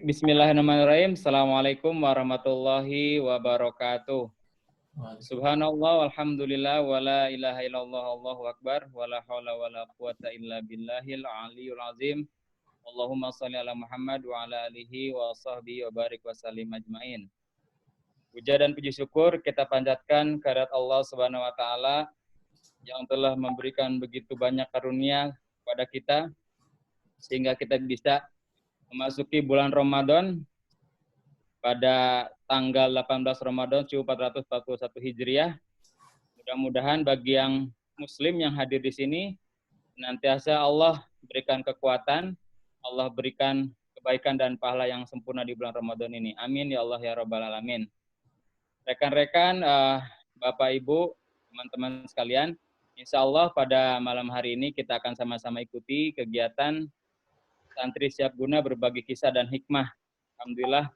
Bismillahirrahmanirrahim. Assalamualaikum warahmatullahi wabarakatuh. Subhanallah walhamdulillah wala ilaha illallah Allahu akbar wala haula wala quwata illa billahil aliyul azim. Allahumma shalli ala Muhammad wa ala alihi wa sahbihi wa barik wa sallim ajmain. Puja dan puji syukur kita panjatkan kehadirat Allah Subhanahu wa taala yang telah memberikan begitu banyak karunia kepada kita sehingga kita bisa memasuki bulan Ramadan pada tanggal 18 Ramadan 1441 Hijriah. Mudah-mudahan bagi yang muslim yang hadir di sini senantiasa Allah berikan kekuatan, Allah berikan kebaikan dan pahala yang sempurna di bulan Ramadan ini. Amin ya Allah ya rabbal alamin. Rekan-rekan, Bapak Ibu, teman-teman sekalian, insya Allah pada malam hari ini kita akan sama-sama ikuti kegiatan Santri Siap Guna Berbagi Kisah dan Hikmah. Alhamdulillah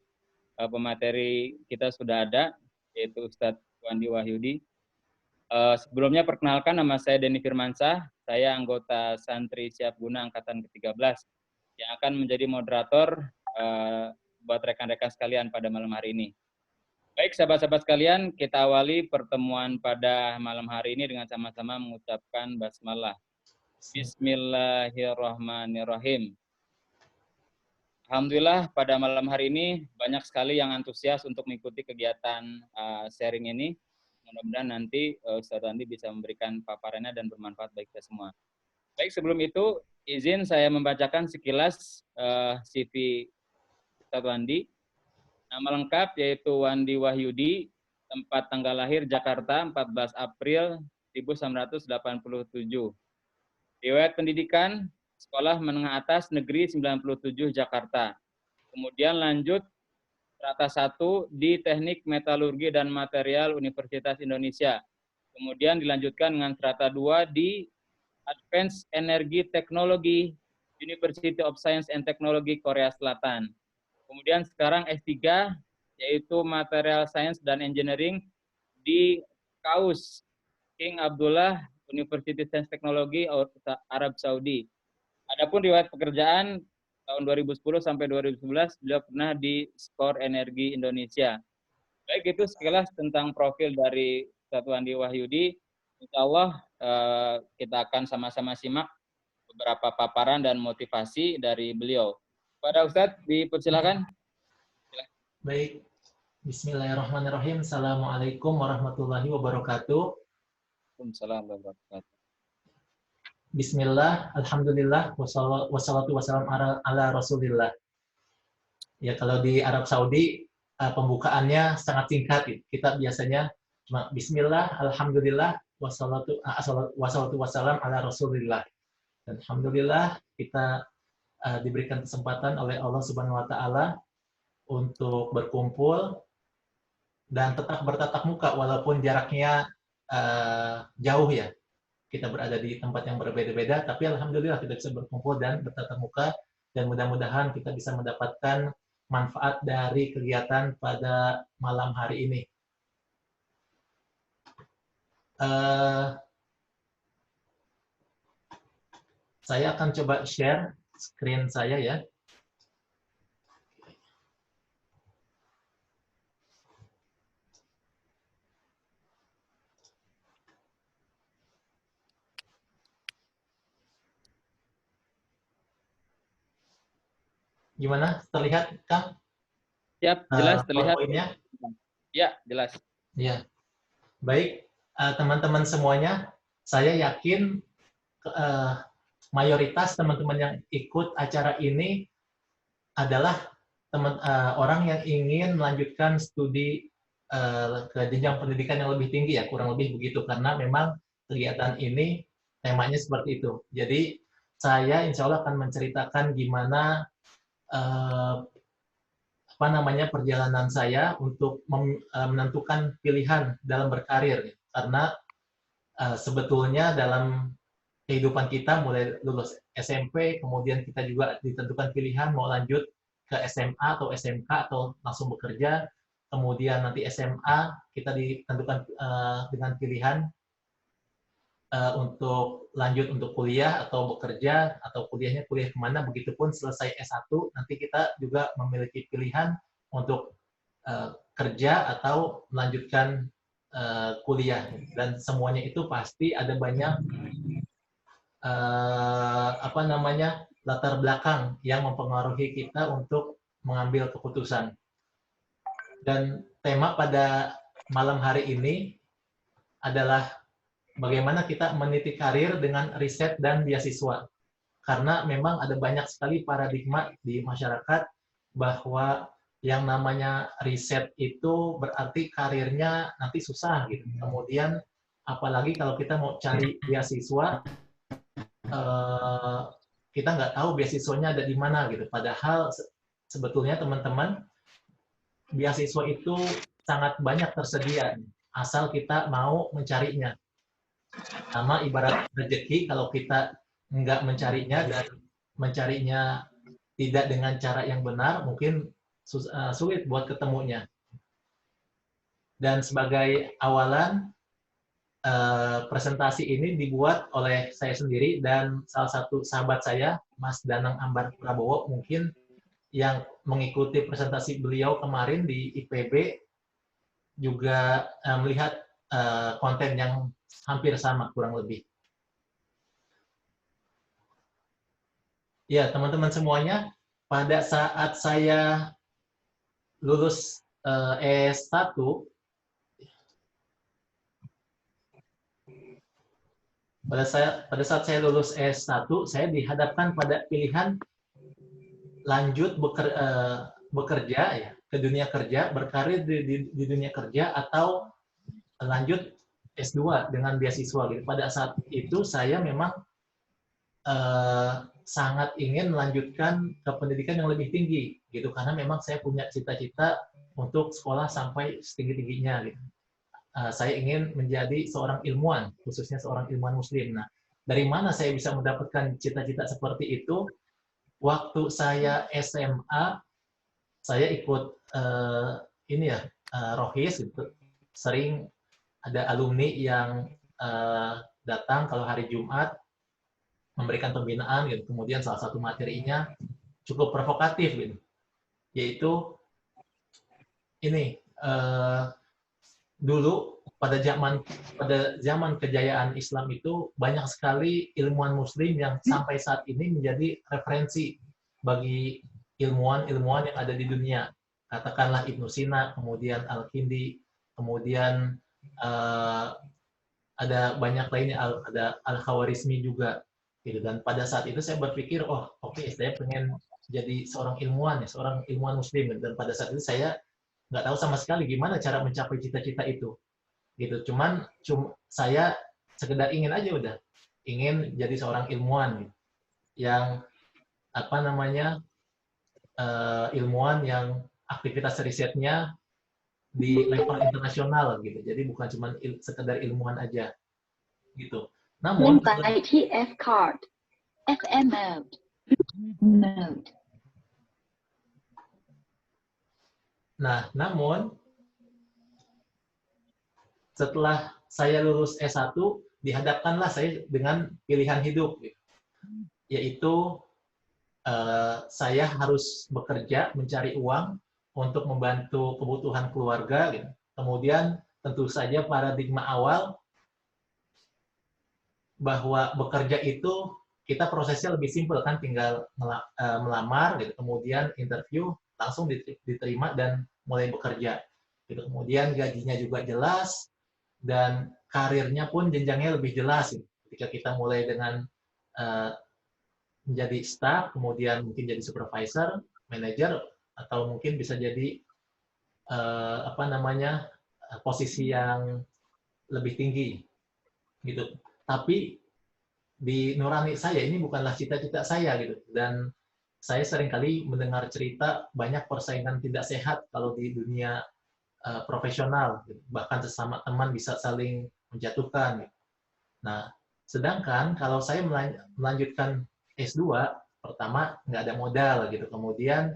pemateri kita sudah ada, yaitu Ustadz Wandi Wahyudi. Sebelumnya perkenalkan, nama saya Denny Firmansyah, saya anggota Santri Siap Guna Angkatan ke-13 yang akan menjadi moderator buat rekan-rekan sekalian pada malam hari ini. Baik sahabat-sahabat sekalian, kita awali pertemuan pada malam hari ini dengan sama-sama mengucapkan basmalah. Bismillahirrahmanirrahim. Alhamdulillah pada malam hari ini banyak sekali yang antusias untuk mengikuti kegiatan sharing ini. Mudah-mudahan nanti Ustadz Wandi bisa memberikan paparannya dan bermanfaat bagi kita semua. Baik, sebelum itu izin saya membacakan sekilas CV Ustadz Wandi. Nama lengkap yaitu Wandi Wahyudi, tempat tanggal lahir Jakarta 14 April 1987. Riwayat pendidikan Sekolah Menengah Atas Negeri 97 Jakarta. Kemudian lanjut strata 1 di Teknik Metalurgi dan Material Universitas Indonesia. Kemudian dilanjutkan dengan strata 2 di Advanced Energy Technology University of Science and Technology Korea Selatan. Kemudian sekarang S3 yaitu Material Science dan Engineering di KAUS King Abdullah University Science Technology Arab Saudi. Adapun riwayat pekerjaan tahun 2010 sampai 2011 beliau pernah di Skor Energi Indonesia. Baik, itu sekilas tentang profil dari Ustadz Wandi Wahyudi. Insya Allah kita akan sama-sama simak beberapa paparan dan motivasi dari beliau. Pada Ustadz, dipersilakan. Baik, Bismillahirrahmanirrahim. Assalamualaikum warahmatullahi wabarakatuh. Waalaikumsalam warahmatullahi wabarakatuh. Bismillah, alhamdulillah, wassalatu wassalam ala rasulillah. Ya, kalau di Arab Saudi, pembukaannya sangat singkat. Kita biasanya cuma Bismillah, alhamdulillah, wassalatu wassalam ala rasulillah. Dan alhamdulillah, kita diberikan kesempatan oleh Allah Subhanahu wa Ta'ala untuk berkumpul dan tetap bertatap muka walaupun jaraknya jauh ya. Kita berada di tempat yang berbeda-beda, tapi alhamdulillah kita bisa berkumpul dan bertatap muka, dan mudah-mudahan kita bisa mendapatkan manfaat dari kegiatan pada malam hari ini. Saya akan coba share screen saya ya. Gimana? Terlihat, Kang? Siap, jelas terlihat. Ya, jelas. Ya. Baik, teman-teman semuanya, saya yakin mayoritas teman-teman yang ikut acara ini adalah orang yang ingin melanjutkan studi ke jenjang pendidikan yang lebih tinggi ya, kurang lebih begitu, karena memang kegiatan ini temanya seperti itu. Jadi saya insya Allah akan menceritakan gimana perjalanan saya untuk menentukan pilihan dalam berkarir, karena sebetulnya dalam kehidupan kita mulai lulus SMP, kemudian kita juga ditentukan pilihan mau lanjut ke SMA atau SMK atau langsung bekerja, kemudian nanti SMA kita ditentukan dengan pilihan untuk lanjut untuk kuliah atau bekerja atau kuliahnya kuliah kemana, begitupun selesai S1 nanti kita juga memiliki pilihan untuk kerja atau melanjutkan kuliah, dan semuanya itu pasti ada banyak latar belakang yang mempengaruhi kita untuk mengambil keputusan. Dan tema pada malam hari ini adalah bagaimana kita meniti karir dengan riset dan beasiswa. Karena memang ada banyak sekali paradigma di masyarakat bahwa yang namanya riset itu berarti karirnya nanti susah gitu. Kemudian apalagi kalau kita mau cari beasiswa, kita nggak tahu beasiswanya ada di mana gitu. Padahal sebetulnya teman-teman, beasiswa itu sangat banyak tersedia asal kita mau mencarinya. Sama ibarat rezeki, kalau kita nggak mencarinya dan mencarinya tidak dengan cara yang benar, mungkin sulit buat ketemunya. Dan sebagai awalan, presentasi ini dibuat oleh saya sendiri dan salah satu sahabat saya, Mas Danang Ambar Prabowo, mungkin yang mengikuti presentasi beliau kemarin di IPB juga melihat konten yang hampir sama kurang lebih. Ya, teman-teman semuanya, pada saat saya lulus S1, pada saat saya lulus S1, saya dihadapkan pada pilihan lanjut bekerja ya, ke dunia kerja, berkarir di dunia kerja, atau lanjut S2 dengan beasiswa gitu. Pada saat itu saya memang sangat ingin melanjutkan ke pendidikan yang lebih tinggi gitu, karena memang saya punya cita-cita untuk sekolah sampai setinggi-tingginya gitu. Saya ingin menjadi seorang ilmuwan, khususnya seorang ilmuwan muslim. Nah, dari mana saya bisa mendapatkan cita-cita seperti itu? Waktu saya SMA, saya ikut Rohis gitu. Sering ada alumni yang datang kalau hari Jumat memberikan pembinaan gitu. Kemudian salah satu materinya cukup provokatif gitu, yaitu ini dulu pada zaman kejayaan Islam itu banyak sekali ilmuwan muslim yang sampai saat ini menjadi referensi bagi ilmuwan yang ada di dunia. Katakanlah Ibnu Sina, kemudian Al-Kindi, kemudian ada banyak lainnya, ada Al-Khawarizmi juga gitu. Dan pada saat itu saya berpikir, oh oke, saya pengen jadi seorang ilmuwan ya, seorang ilmuwan muslim. Dan pada saat itu saya nggak tahu sama sekali gimana cara mencapai cita-cita itu gitu. Cuman saya sekedar ingin aja, udah ingin jadi seorang ilmuwan gitu, yang ilmuwan yang aktivitas risetnya di level internasional gitu. Jadi bukan cuma sekedar ilmuwan aja gitu. Namun TF card, FM mode. Nah, namun setelah saya lulus S1, dihadapkanlah saya dengan pilihan hidup, yaitu saya harus bekerja, mencari uang untuk membantu kebutuhan keluarga. Gitu. Kemudian tentu saja paradigma awal bahwa bekerja itu kita prosesnya lebih simpel kan, tinggal melamar, gitu. Kemudian interview, langsung diterima dan mulai bekerja. Gitu. Kemudian gajinya juga jelas, dan karirnya pun jenjangnya lebih jelas. Ketika kita mulai dengan menjadi staff, kemudian mungkin jadi supervisor, manager, atau mungkin bisa jadi posisi yang lebih tinggi, gitu. Tapi di nurani saya ini bukanlah cita-cita saya gitu, dan saya seringkali mendengar cerita banyak persaingan tidak sehat kalau di dunia profesional, gitu. Bahkan sesama teman bisa saling menjatuhkan. Gitu. Nah, sedangkan kalau saya melanjutkan S2, pertama nggak ada modal gitu. Kemudian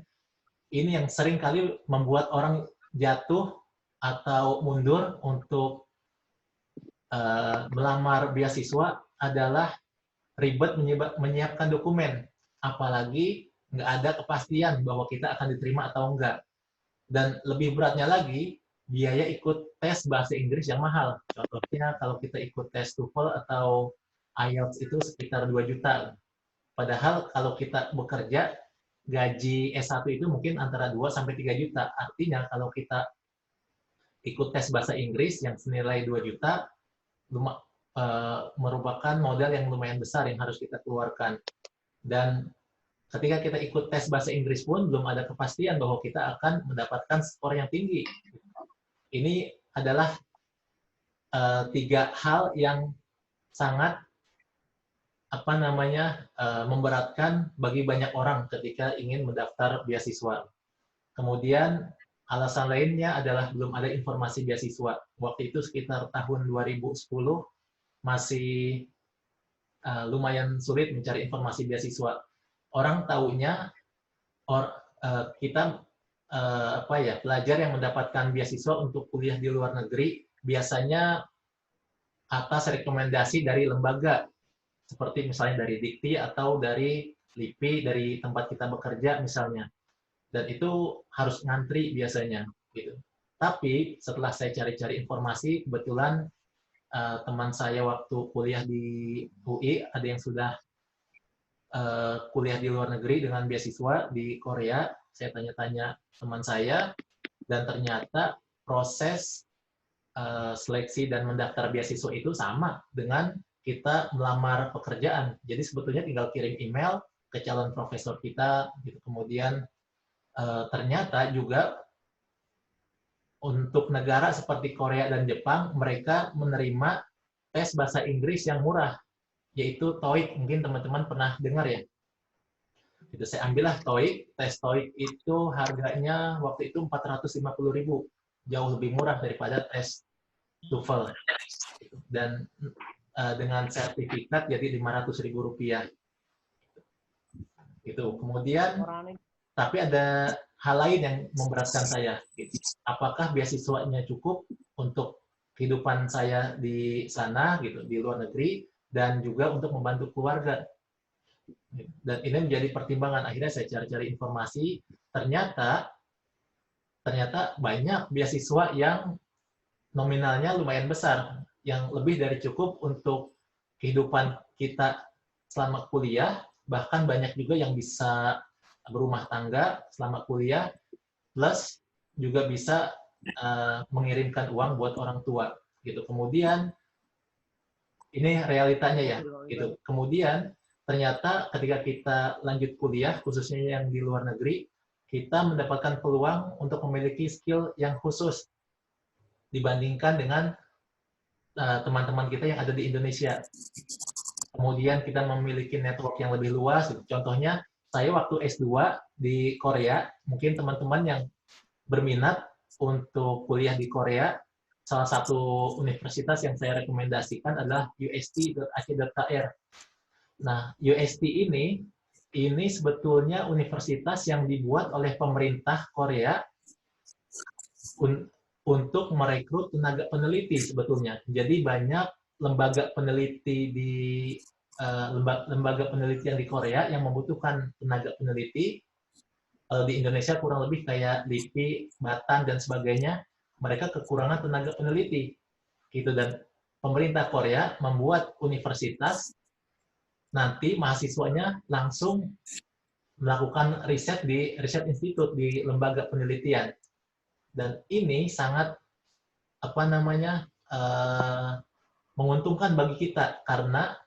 ini yang sering kali membuat orang jatuh atau mundur untuk melamar beasiswa adalah ribet menyiapkan dokumen, apalagi nggak ada kepastian bahwa kita akan diterima atau enggak. Dan lebih beratnya lagi, biaya ikut tes bahasa Inggris yang mahal. Contohnya kalau kita ikut tes TOEFL atau IELTS itu sekitar 2 juta. Padahal kalau kita bekerja, gaji S1 itu mungkin antara 2 sampai 3 juta. Artinya kalau kita ikut tes bahasa Inggris yang senilai 2 juta, merupakan modal yang lumayan besar yang harus kita keluarkan. Dan ketika kita ikut tes bahasa Inggris pun belum ada kepastian bahwa kita akan mendapatkan skor yang tinggi. Ini adalah 3 hal yang sangat memberatkan bagi banyak orang ketika ingin mendaftar beasiswa. Kemudian alasan lainnya adalah belum ada informasi beasiswa. Waktu itu sekitar tahun 2010 masih lumayan sulit mencari informasi beasiswa. Orang taunya kita pelajar yang mendapatkan beasiswa untuk kuliah di luar negeri biasanya atas rekomendasi dari lembaga seperti misalnya dari Dikti atau dari LIPI, dari tempat kita bekerja misalnya. Dan itu harus ngantri biasanya gitu. Tapi setelah saya cari-cari informasi, kebetulan teman saya waktu kuliah di UI ada yang sudah kuliah di luar negeri dengan beasiswa di Korea. Saya tanya-tanya teman saya, dan ternyata proses seleksi dan mendaftar beasiswa itu sama dengan kita melamar pekerjaan. Jadi sebetulnya tinggal kirim email ke calon profesor kita, gitu. Kemudian ternyata juga untuk negara seperti Korea dan Jepang, mereka menerima tes bahasa Inggris yang murah, yaitu TOEIC. Mungkin teman-teman pernah dengar ya. Itu saya ambillah TOEIC. Tes TOEIC itu harganya waktu itu 450.000, jauh lebih murah daripada tes TOEFL. Dan dengan sertifikat jadi 500.000 rupiah. Gitu. Kemudian, tapi ada hal lain yang memberatkan saya. Gitu. Apakah beasiswanya cukup untuk kehidupan saya di sana, gitu, di luar negeri, dan juga untuk membantu keluarga. Dan ini menjadi pertimbangan. Akhirnya saya cari-cari informasi. Ternyata banyak beasiswa yang nominalnya lumayan besar, yang lebih dari cukup untuk kehidupan kita selama kuliah. Bahkan banyak juga yang bisa berumah tangga selama kuliah, plus juga bisa mengirimkan uang buat orang tua. Gitu. Kemudian ini realitanya ya. Gitu. Kemudian ternyata ketika kita lanjut kuliah, khususnya yang di luar negeri, kita mendapatkan peluang untuk memiliki skill yang khusus dibandingkan dengan teman-teman kita yang ada di Indonesia. Kemudian kita memiliki network yang lebih luas. Contohnya, saya waktu S2 di Korea, mungkin teman-teman yang berminat untuk kuliah di Korea, salah satu universitas yang saya rekomendasikan adalah ust.ac.kr. Nah, UST ini sebetulnya universitas yang dibuat oleh pemerintah Korea untuk merekrut tenaga peneliti sebetulnya. Jadi banyak lembaga peneliti di lembaga penelitian di Korea yang membutuhkan tenaga peneliti. Di Indonesia kurang lebih kayak LIPI, Batan dan sebagainya, mereka kekurangan tenaga peneliti. Gitu. Dan pemerintah Korea membuat universitas, nanti mahasiswanya langsung melakukan riset di riset institut, di lembaga penelitian. Dan ini sangat menguntungkan bagi kita karena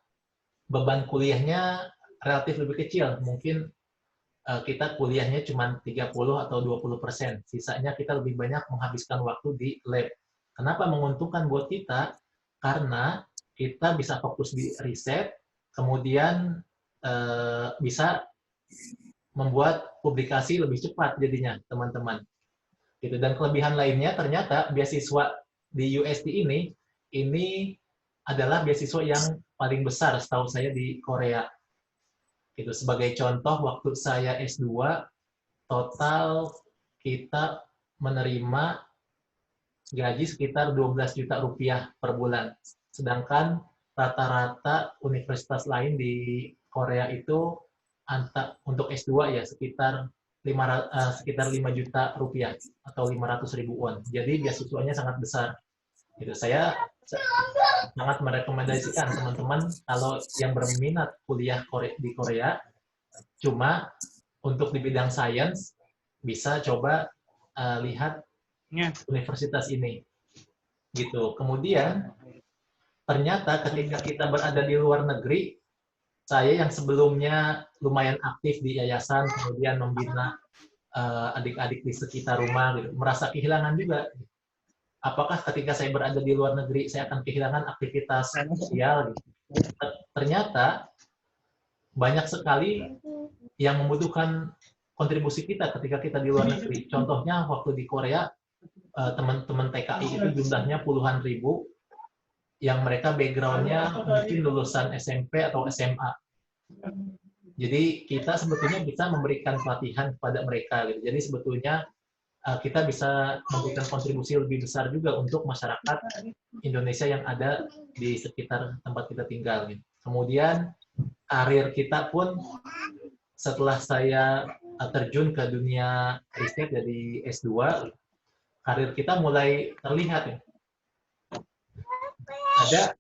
beban kuliahnya relatif lebih kecil. Mungkin kita kuliahnya cuma 30 atau 20%. Sisanya kita lebih banyak menghabiskan waktu di lab. Kenapa menguntungkan buat kita? Karena kita bisa fokus di riset, kemudian bisa membuat publikasi lebih cepat jadinya, teman-teman. Gitu. Dan kelebihan lainnya ternyata beasiswa di UST ini adalah beasiswa yang paling besar setahu saya di Korea. Gitu. Sebagai contoh, waktu saya S2, total kita menerima gaji sekitar 12 juta rupiah per bulan. Sedangkan rata-rata universitas lain di Korea itu untuk S2 ya sekitar 5 juta rupiah atau 500.000 won. Jadi beasiswanya sangat besar. Gitu. Saya sangat merekomendasikan teman-teman kalau yang berminat kuliah di Korea, cuma untuk di bidang sains bisa coba lihat universitas ini. Gitu. Kemudian ternyata ketika kita berada di luar negeri, saya yang sebelumnya lumayan aktif di yayasan, kemudian membina adik-adik di sekitar rumah, gitu, merasa kehilangan juga. Apakah ketika saya berada di luar negeri, saya akan kehilangan aktivitas sosial? Gitu. Ternyata banyak sekali yang membutuhkan kontribusi kita ketika kita di luar negeri. Contohnya waktu di Korea, teman-teman TKI itu jumlahnya puluhan ribu, yang mereka background-nya mungkin lulusan SMP atau SMA. Jadi kita sebetulnya bisa memberikan pelatihan kepada mereka. Gitu. Jadi sebetulnya kita bisa memberikan kontribusi lebih besar juga untuk masyarakat Indonesia yang ada di sekitar tempat kita tinggal. Gitu. Kemudian karir kita pun setelah saya terjun ke dunia riset jadi S2, karir kita mulai terlihat. Ya. Ada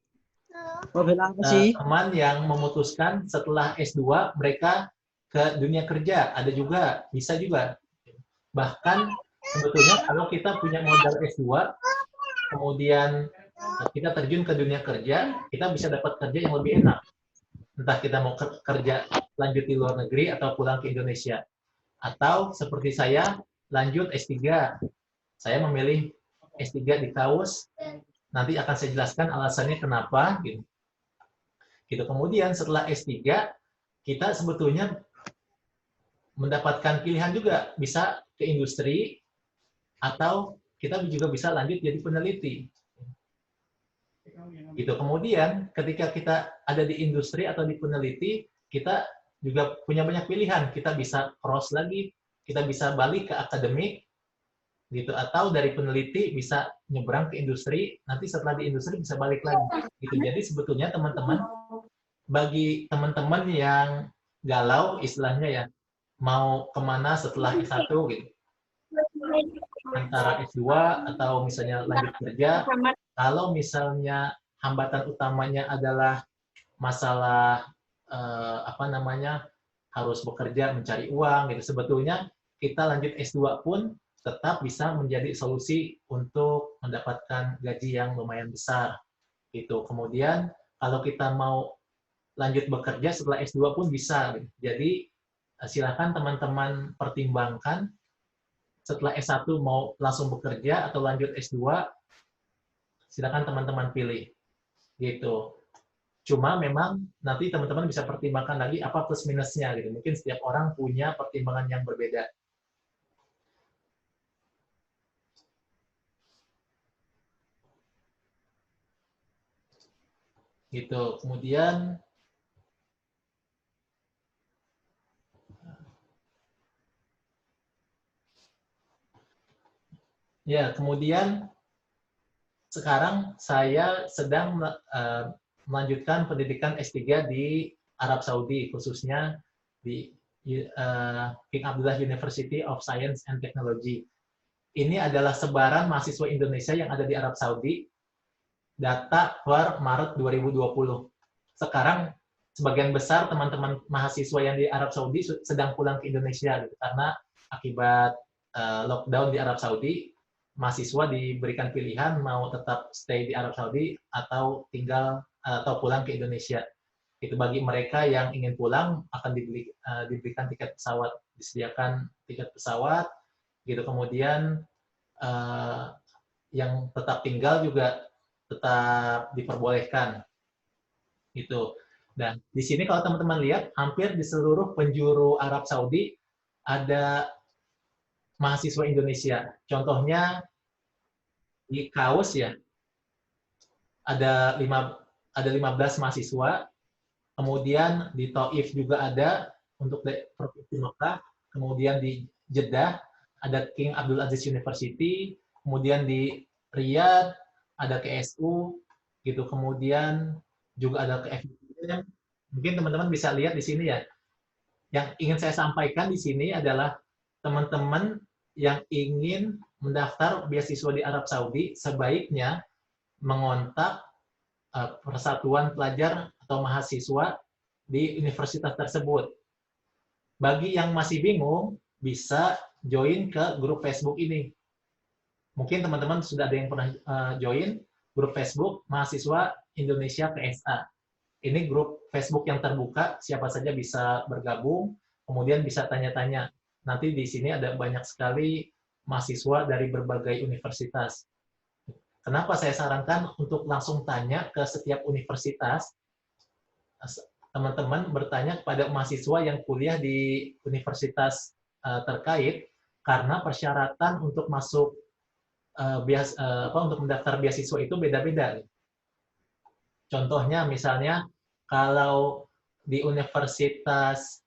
teman yang memutuskan setelah S2 mereka ke dunia kerja, ada juga, bisa juga. Bahkan sebetulnya kalau kita punya modal S2, kemudian kita terjun ke dunia kerja, kita bisa dapat kerja yang lebih enak. Entah kita mau kerja lanjut di luar negeri atau pulang ke Indonesia. Atau seperti saya, lanjut S3. Saya memilih S3 di KAUS, nanti akan saya jelaskan alasannya kenapa. Gitu. Kemudian setelah S3, kita sebetulnya mendapatkan pilihan juga, bisa ke industri, atau kita juga bisa lanjut jadi peneliti. Kemudian ketika kita ada di industri atau di peneliti, kita juga punya banyak pilihan. Kita bisa cross lagi, kita bisa balik ke akademik, atau dari peneliti bisa nyebrang ke industri, nanti setelah di industri bisa balik lagi. Jadi sebetulnya teman-teman, bagi teman-teman yang galau istilahnya ya, mau kemana setelah S1 gitu, antara S2 atau misalnya lanjut kerja, kalau misalnya hambatan utamanya adalah masalah harus bekerja mencari uang gitu, sebetulnya kita lanjut S2 pun tetap bisa menjadi solusi untuk mendapatkan gaji yang lumayan besar gitu. Kemudian kalau kita mau lanjut bekerja setelah S2 pun bisa gitu. Jadi silakan teman-teman pertimbangkan setelah S1 mau langsung bekerja atau lanjut S2, silakan teman-teman pilih. Gitu. Cuma memang nanti teman-teman bisa pertimbangkan lagi apa plus minusnya gitu. Mungkin setiap orang punya pertimbangan yang berbeda. Gitu. Kemudian sekarang saya sedang melanjutkan pendidikan S3 di Arab Saudi, khususnya di King Abdullah University of Science and Technology. Ini adalah sebaran mahasiswa Indonesia yang ada di Arab Saudi, data per Maret 2020. Sekarang sebagian besar teman-teman mahasiswa yang di Arab Saudi sedang pulang ke Indonesia, gitu, karena akibat lockdown di Arab Saudi, mahasiswa diberikan pilihan mau tetap stay di Arab Saudi atau tinggal atau pulang ke Indonesia. Itu bagi mereka yang ingin pulang akan diberikan tiket pesawat, disediakan tiket pesawat, gitu. Kemudian yang tetap tinggal juga tetap diperbolehkan, gitu. Dan di sini kalau teman-teman lihat, hampir di seluruh penjuru Arab Saudi ada mahasiswa Indonesia. Contohnya di KAUS ya, ada 15 mahasiswa. Kemudian di Taif juga ada untuk Provinsi Mekah. Kemudian di Jeddah ada King Abdul Aziz University. Kemudian di Riyadh ada KSU. gitu. Kemudian juga ada ke FGD. Mungkin teman-teman bisa lihat di sini ya. Yang ingin saya sampaikan di sini adalah teman-teman yang ingin mendaftar beasiswa di Arab Saudi sebaiknya mengontak persatuan pelajar atau mahasiswa di universitas tersebut. Bagi yang masih bingung, bisa join ke grup Facebook ini. Mungkin teman-teman sudah ada yang pernah join grup Facebook Mahasiswa Indonesia PSA. Ini grup Facebook yang terbuka, siapa saja bisa bergabung, kemudian bisa tanya-tanya. Nanti di sini ada banyak sekali mahasiswa dari berbagai universitas. Kenapa saya sarankan untuk langsung tanya ke setiap universitas? Teman-teman bertanya kepada mahasiswa yang kuliah di universitas terkait, karena persyaratan untuk masuk untuk mendaftar beasiswa itu beda-beda. Contohnya misalnya kalau di universitas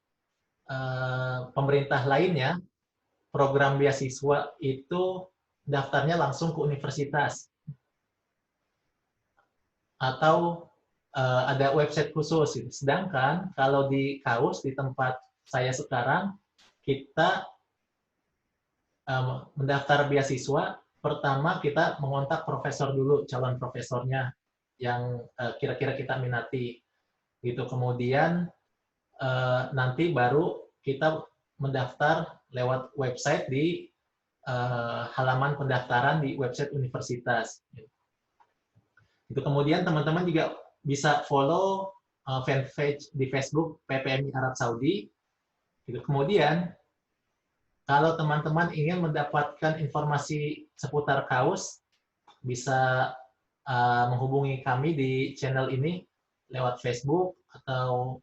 pemerintah lainnya, program beasiswa itu daftarnya langsung ke universitas. Atau ada website khusus. Sedangkan kalau di KAUS, di tempat saya sekarang, kita mendaftar beasiswa, pertama kita mengontak profesor dulu, calon profesornya yang kira-kira kita minati. Gitu. Kemudian nanti baru kita mendaftar lewat website di halaman pendaftaran di website universitas. Itu kemudian teman-teman juga bisa follow fanpage di Facebook PPMI Arab Saudi. Itu kemudian kalau teman-teman ingin mendapatkan informasi seputar KAUS, bisa menghubungi kami di channel ini lewat Facebook atau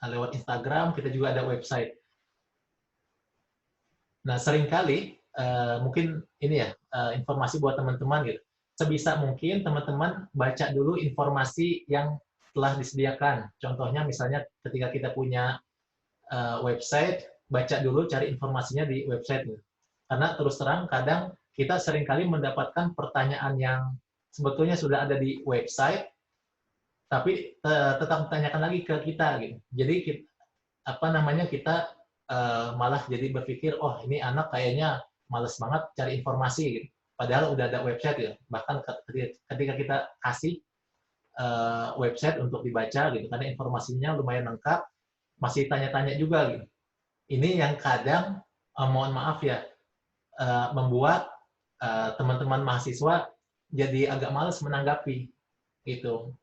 lewat Instagram. Kita juga ada website. Nah, seringkali mungkin ini ya informasi buat teman-teman gitu. Sebisa mungkin teman-teman baca dulu informasi yang telah disediakan. Contohnya misalnya ketika kita punya website, baca dulu cari informasinya di website. Karena terus terang kadang kita seringkali mendapatkan pertanyaan yang sebetulnya sudah ada di website, tapi tetap ditanyakan lagi ke kita. Gitu. Jadi kita malah jadi berpikir, oh ini anak kayaknya males banget cari informasi. Gitu. Padahal udah ada website ya. Bahkan ketika kita kasih website untuk dibaca gitu, karena informasinya lumayan lengkap, masih tanya-tanya juga gitu. Ini yang kadang mohon maaf ya membuat teman-teman mahasiswa jadi agak males menanggapi gitu.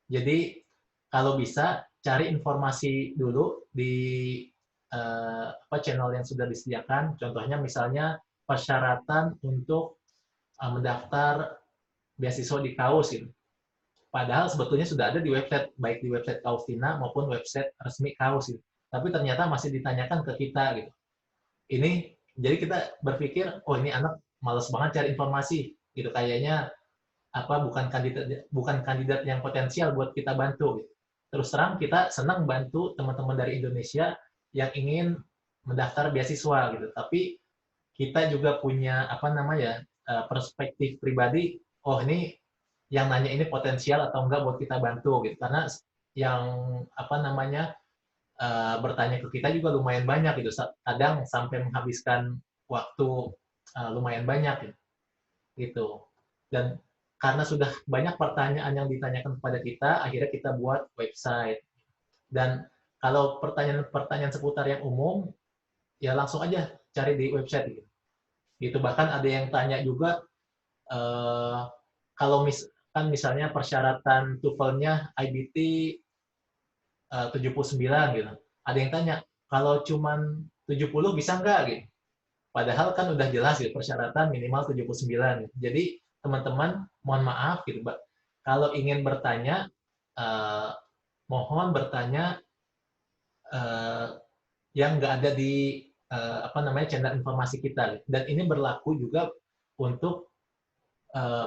Jadi kalau bisa cari informasi dulu di channel yang sudah disediakan. Contohnya misalnya persyaratan untuk mendaftar beasiswa di KAUS gitu. Padahal sebetulnya sudah ada di website, baik di website Kaustina maupun website resmi KAUS gitu. Tapi ternyata masih ditanyakan ke kita gitu. Ini jadi kita berpikir, oh ini anak malas banget cari informasi gitu, kayaknya bukan kandidat yang potensial buat kita bantu gitu. Terus terang kita senang bantu teman-teman dari Indonesia yang ingin mendaftar beasiswa gitu. Tapi kita juga punya perspektif pribadi, oh ini yang nanya ini potensial atau enggak buat kita bantu gitu. Karena yang bertanya ke kita juga lumayan banyak gitu. Kadang sampai menghabiskan waktu lumayan banyak gitu. Dan karena sudah banyak pertanyaan yang ditanyakan kepada kita, akhirnya kita buat website. Dan kalau pertanyaan-pertanyaan seputar yang umum, ya langsung aja cari di website gitu. Bahkan ada yang tanya juga kalau misalnya persyaratan TOEFL-nya IBT 79 gitu. Ada yang tanya, kalau cuman 70 bisa nggak gitu? Padahal kan udah jelas gitu, persyaratan minimal 79 gitu. Jadi teman-teman mohon maaf gitu, Mbak. Kalau ingin bertanya, mohon bertanya yang nggak ada di channel informasi kita. Dan ini berlaku juga untuk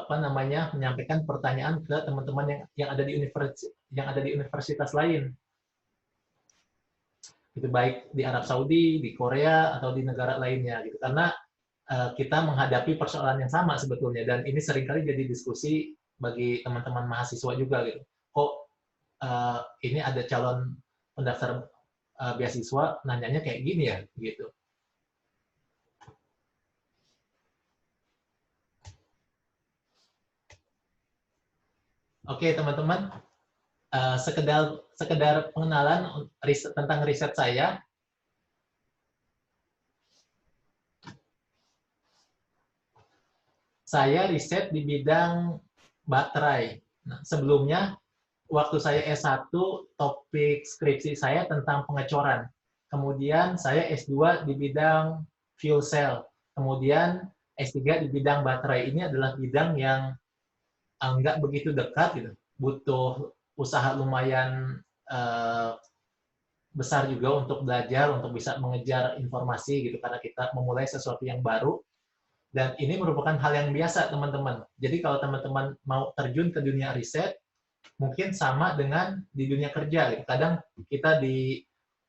menyampaikan pertanyaan ke teman-teman yang ada di universitas lain. Itu baik di Arab Saudi, di Korea atau di negara lainnya gitu. Karena kita menghadapi persoalan yang sama sebetulnya dan ini seringkali jadi diskusi bagi teman-teman mahasiswa juga gitu. Kok ini ada calon pendaftar beasiswa nanyanya kayak gini ya gitu. Oke teman-teman, sekedar pengenalan tentang riset saya. Saya riset di bidang baterai. Nah, sebelumnya waktu saya S1 topik skripsi saya tentang pengecoran. Kemudian saya S2 di bidang fuel cell. Kemudian S3 di bidang baterai. Ini adalah bidang yang nggak begitu dekat gitu. Butuh usaha lumayan besar juga untuk belajar, untuk bisa mengejar informasi gitu karena kita memulai sesuatu yang baru. Dan ini merupakan hal yang biasa, teman-teman. Jadi kalau teman-teman mau terjun ke dunia riset, mungkin sama dengan di dunia kerja. Gitu. Kadang kita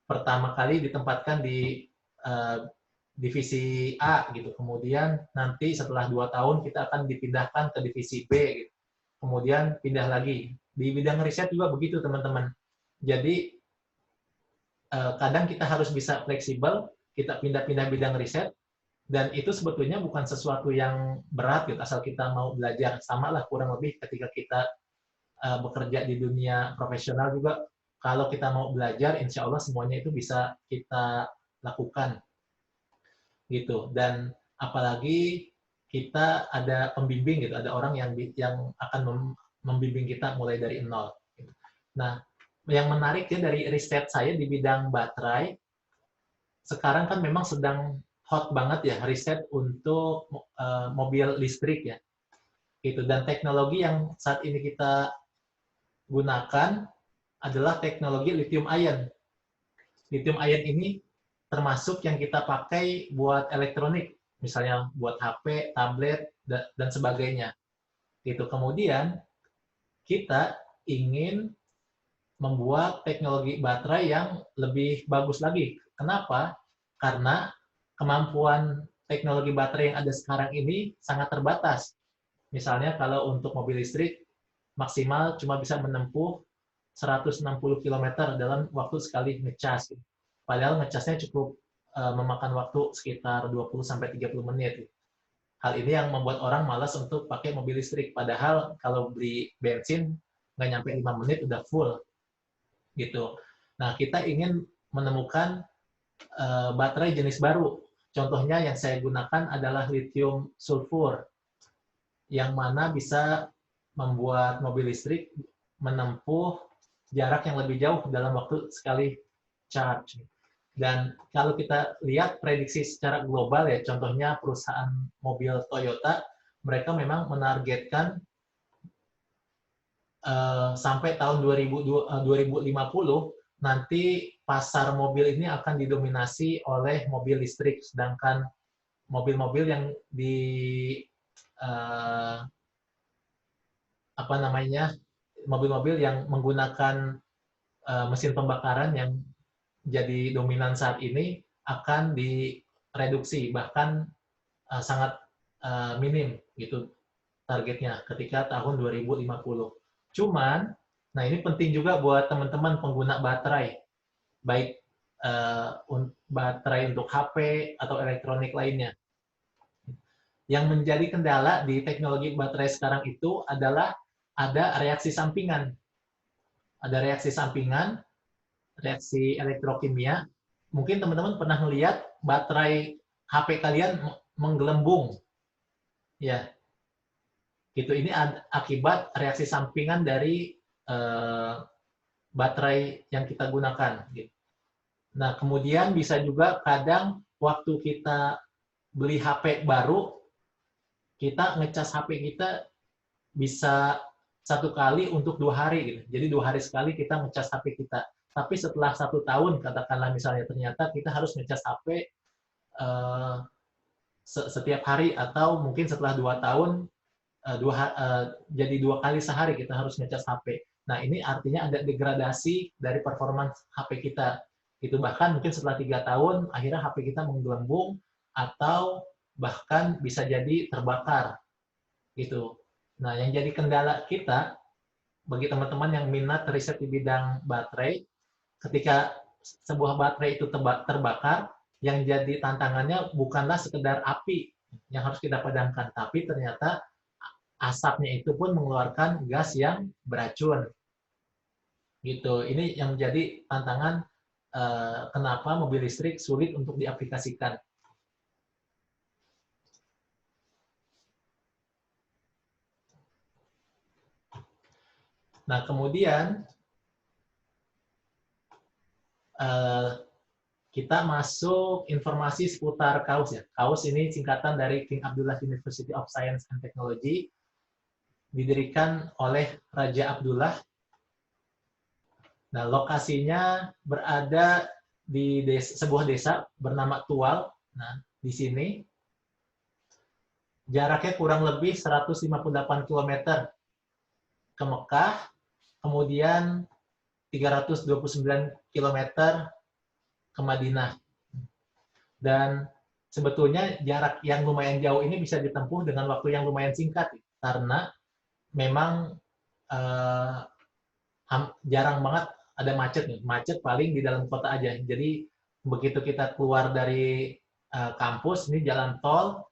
pertama kali ditempatkan di divisi A, gitu. Kemudian nanti setelah 2 tahun kita akan dipindahkan ke divisi B, gitu. Kemudian pindah lagi. Di bidang riset juga begitu, teman-teman. Jadi kadang kita harus bisa fleksibel, kita pindah-pindah bidang riset, dan itu sebetulnya bukan sesuatu yang berat gitu, asal kita mau belajar. Sama lah kurang lebih ketika kita bekerja di dunia profesional juga, kalau kita mau belajar, insya Allah semuanya itu bisa kita lakukan. Gitu. Dan apalagi kita ada pembimbing gitu, ada orang yang akan membimbing kita mulai dari nol. Gitu. Nah, yang menarik ya dari riset saya di bidang baterai, sekarang kan memang sedang hot banget ya riset untuk mobil listrik ya. Gitu. Dan teknologi yang saat ini kita gunakan adalah teknologi lithium ion. Lithium ion ini termasuk yang kita pakai buat elektronik, misalnya buat HP, tablet, dan sebagainya. Gitu. Kemudian kita ingin membuat teknologi baterai yang lebih bagus lagi. Kenapa? Karena kemampuan teknologi baterai yang ada sekarang ini sangat terbatas. Misalnya kalau untuk mobil listrik maksimal cuma bisa menempuh 160 km dalam waktu sekali ngecas. Padahal ngecasnya cukup memakan waktu sekitar 20-30 menit. Hal ini yang membuat orang malas untuk pakai mobil listrik. Padahal kalau beli bensin nggak nyampe 5 menit udah full. Gitu. Nah, kita ingin menemukan baterai jenis baru. Contohnya yang saya gunakan adalah lithium sulfur, yang mana bisa membuat mobil listrik menempuh jarak yang lebih jauh dalam waktu sekali charge. Dan kalau kita lihat prediksi secara global ya, contohnya perusahaan mobil Toyota, mereka memang menargetkan sampai tahun 2050 nanti pasar mobil ini akan didominasi oleh mobil listrik, sedangkan mobil-mobil yang mobil-mobil yang menggunakan mesin pembakaran yang jadi dominan saat ini akan direduksi, bahkan sangat minim gitu targetnya ketika tahun 2050. Cuman, nah ini penting juga buat teman-teman pengguna baterai, baik baterai untuk HP atau elektronik lainnya. Yang menjadi kendala di teknologi baterai sekarang itu adalah ada reaksi sampingan. Ada reaksi sampingan, reaksi elektrokimia. Mungkin teman-teman pernah melihat baterai HP kalian menggelembung. Ya. Gitu, ini akibat reaksi sampingan dari baterai yang kita gunakan. Gitu. Nah, kemudian bisa juga kadang waktu kita beli HP baru, kita ngecas HP kita bisa 1 kali untuk 2 hari. Gitu. Jadi 2 hari sekali kita ngecas HP kita. Tapi setelah 1 tahun, katakanlah misalnya ternyata kita harus ngecas HP setiap hari, atau mungkin setelah 2 tahun, jadi 2 kali sehari kita harus ngecas HP. Nah, ini artinya ada degradasi dari performance HP kita. Itu bahkan mungkin setelah 3 tahun, akhirnya HP kita menggelembung, atau bahkan bisa jadi terbakar. Gitu. Nah, yang jadi kendala kita, bagi teman-teman yang minat riset di bidang baterai, ketika sebuah baterai itu terbakar, yang jadi tantangannya bukanlah sekedar api yang harus kita padamkan, tapi ternyata asapnya itu pun mengeluarkan gas yang beracun. Gitu. Ini yang menjadi tantangan kenapa mobil listrik sulit untuk diaplikasikan. Nah, kemudian kita masuk informasi seputar KAUS ya. KAUS ini singkatan dari King Abdullah University of Science and Technology, didirikan oleh Raja Abdullah. Nah, lokasinya berada di sebuah desa bernama Tual. Nah, di sini jaraknya kurang lebih 158 km ke Mekah, kemudian 329 km ke Madinah. Dan sebetulnya jarak yang lumayan jauh ini bisa ditempuh dengan waktu yang lumayan singkat, karena memang jarang banget ada macet nih. Macet paling di dalam kota aja. Jadi begitu kita keluar dari kampus, ini jalan tol,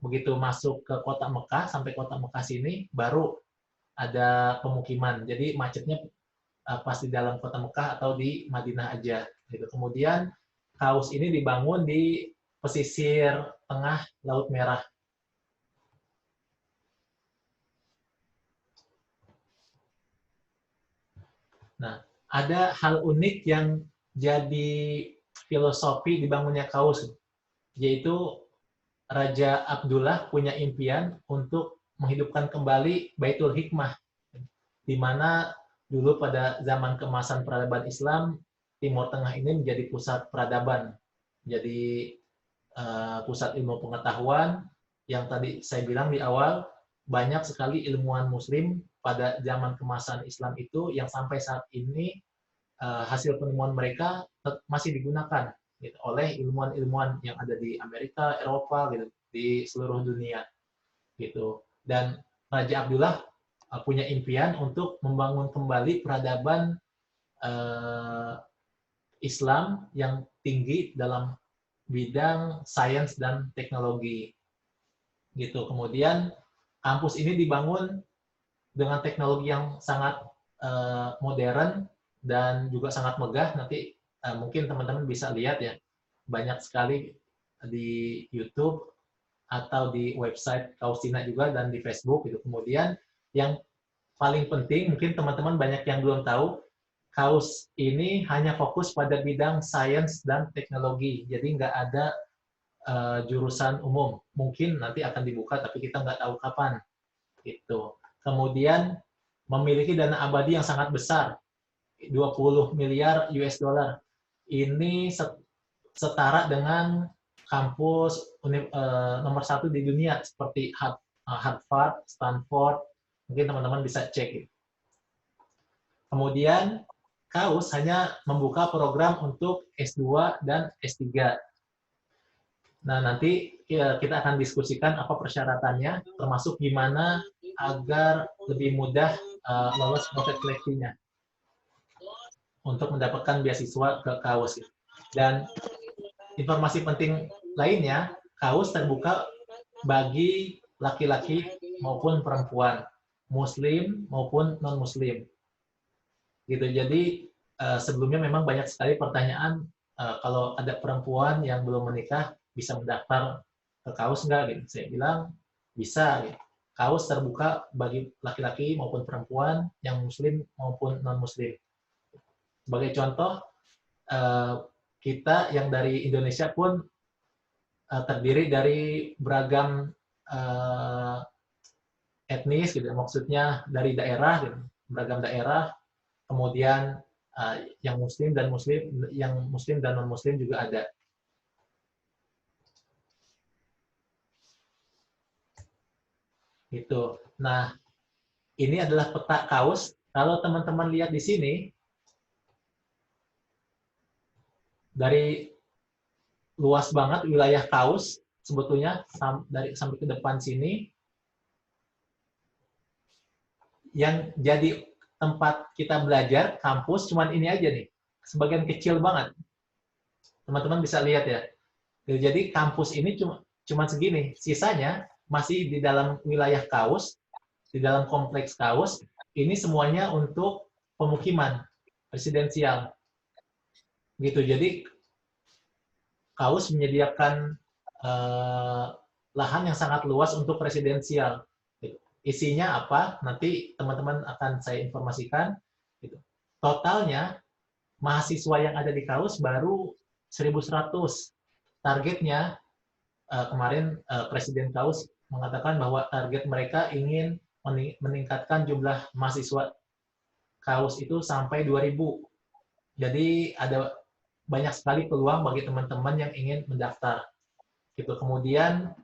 begitu masuk ke kota Mekah, sampai kota Mekah sini, baru ada pemukiman. Jadi macetnya pas di dalam kota Mekah atau di Madinah aja. Gitu. Kemudian KAUS ini dibangun di pesisir tengah Laut Merah. Nah, ada hal unik yang jadi filosofi dibangunnya KAUS, yaitu Raja Abdullah punya impian untuk menghidupkan kembali Baitul Hikmah, di mana dulu pada zaman keemasan peradaban Islam, Timur Tengah ini menjadi pusat peradaban, jadi pusat ilmu pengetahuan, yang tadi saya bilang di awal, banyak sekali ilmuwan Muslim pada zaman keemasan Islam itu yang sampai saat ini hasil penemuan mereka masih digunakan gitu, oleh ilmuwan-ilmuwan yang ada di Amerika, Eropa, gitu, di seluruh dunia. Gitu. Dan Raja Abdullah punya impian untuk membangun kembali peradaban Islam yang tinggi dalam bidang sains dan teknologi. Gitu. Kemudian kampus ini dibangun dengan teknologi yang sangat modern dan juga sangat megah. Nanti mungkin teman-teman bisa lihat ya, banyak sekali di YouTube atau di website KAUS Cina juga, dan di Facebook gitu. Kemudian yang paling penting, mungkin teman-teman banyak yang belum tahu, KAUS ini hanya fokus pada bidang sains dan teknologi, jadi nggak ada jurusan umum. Mungkin nanti akan dibuka, tapi kita nggak tahu kapan. Gitu. Kemudian memiliki dana abadi yang sangat besar, 20 miliar US dollar. Ini setara dengan kampus nomor 1 di dunia, seperti Harvard, Stanford, mungkin teman-teman bisa cek. Kemudian KAUS hanya membuka program untuk S2 dan S3. Nah, nanti kita akan diskusikan apa persyaratannya, termasuk gimana agar lebih mudah lolos proses seleksinya untuk mendapatkan beasiswa ke KAUS. Dan informasi penting lainnya, KAUS terbuka bagi laki-laki maupun perempuan, Muslim maupun non-Muslim. Gitu. Jadi sebelumnya memang banyak sekali pertanyaan, kalau ada perempuan yang belum menikah bisa mendaftar ke KAUS nggak? Gitu. Saya bilang bisa. Gitu. KAUS terbuka bagi laki-laki maupun perempuan, yang Muslim maupun non-Muslim. Sebagai contoh, kita yang dari Indonesia pun terdiri dari beragam etnis, gitu. Maksudnya dari daerah, gitu. Beragam daerah. Kemudian yang Muslim dan non-Muslim juga ada. Gitu. Nah, ini adalah peta KAUS. Kalau teman-teman lihat di sini, dari luas banget wilayah KAUS sebetulnya, sampai ke depan sini, yang jadi tempat kita belajar, kampus, cuman ini aja nih. Sebagian kecil banget. Teman-teman bisa lihat ya. Jadi kampus ini cuma segini. Sisanya masih di dalam wilayah Kaus, di dalam kompleks Kaus. Ini semuanya untuk pemukiman residensial. Gitu. Jadi Kaus menyediakan lahan yang sangat luas untuk residensial. Isinya apa? Nanti teman-teman akan saya informasikan. Gitu. Totalnya mahasiswa yang ada di Kaus baru 1.100. Targetnya kemarin Presiden Kaus mengatakan bahwa target mereka ingin meningkatkan jumlah mahasiswa Kaus itu sampai 2.000. Jadi ada banyak sekali peluang bagi teman-teman yang ingin mendaftar. Gitu. Kemudian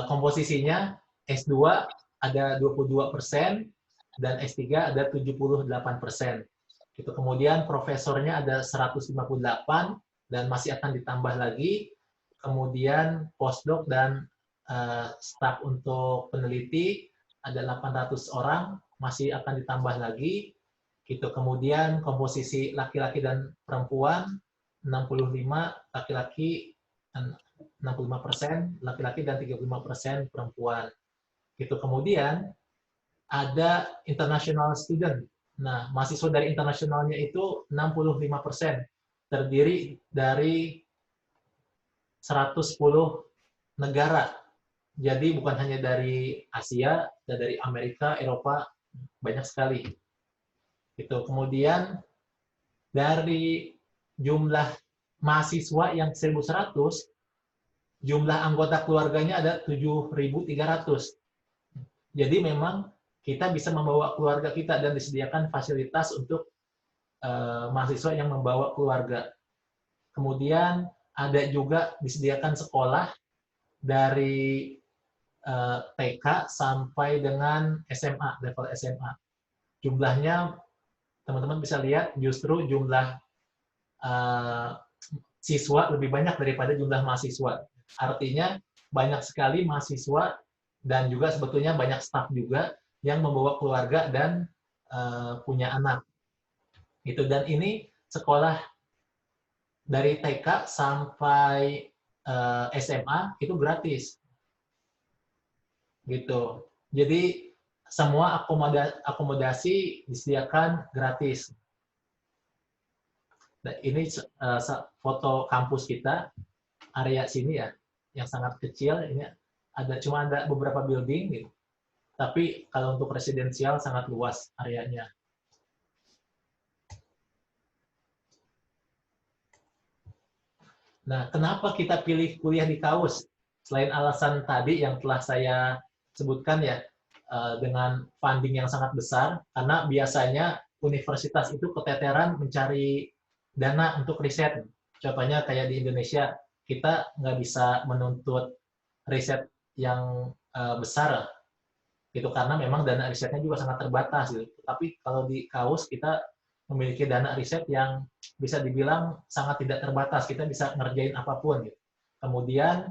komposisinya S2 ada 22% dan S3 ada 78%. Gitu. Kemudian profesornya ada 158 dan masih akan ditambah lagi. Kemudian postdoc dan staf untuk peneliti ada 800 orang, masih akan ditambah lagi. Gitu. Kemudian komposisi laki-laki dan perempuan 65 laki-laki 65% laki-laki dan 35% perempuan. Gitu. Kemudian ada international student. Nah, mahasiswa dari internasionalnya itu 65%, terdiri dari 110 negara. Jadi bukan hanya dari Asia, dari Amerika, Eropa, banyak sekali. Gitu. Kemudian dari jumlah mahasiswa yang 1.100, jumlah anggota keluarganya ada 7.300. Jadi memang kita bisa membawa keluarga kita dan disediakan fasilitas untuk mahasiswa yang membawa keluarga. Kemudian ada juga disediakan sekolah dari TK sampai dengan SMA, level SMA. Jumlahnya teman-teman bisa lihat justru jumlah siswa lebih banyak daripada jumlah mahasiswa. Artinya banyak sekali mahasiswa dan juga sebetulnya banyak staf juga yang membawa keluarga dan punya anak. Gitu. Dan ini sekolah dari TK sampai SMA itu gratis. Gitu. Jadi semua akomodasi disediakan gratis. Nah, ini foto kampus kita, area sini ya, yang sangat kecil. Ini cuma ada beberapa building, gitu. Tapi kalau untuk residensial sangat luas areanya. Nah, kenapa kita pilih kuliah di Kaus? Selain alasan tadi yang telah saya sebutkan ya, dengan funding yang sangat besar, karena biasanya universitas itu keteteran mencari dana untuk riset. Contohnya kayak di Indonesia, kita nggak bisa menuntut riset yang besar, gitu, karena memang dana risetnya juga sangat terbatas. Gitu. Tapi kalau di Kaus, kita memiliki dana riset yang bisa dibilang sangat tidak terbatas. Kita bisa ngerjain apapun. Gitu. Kemudian,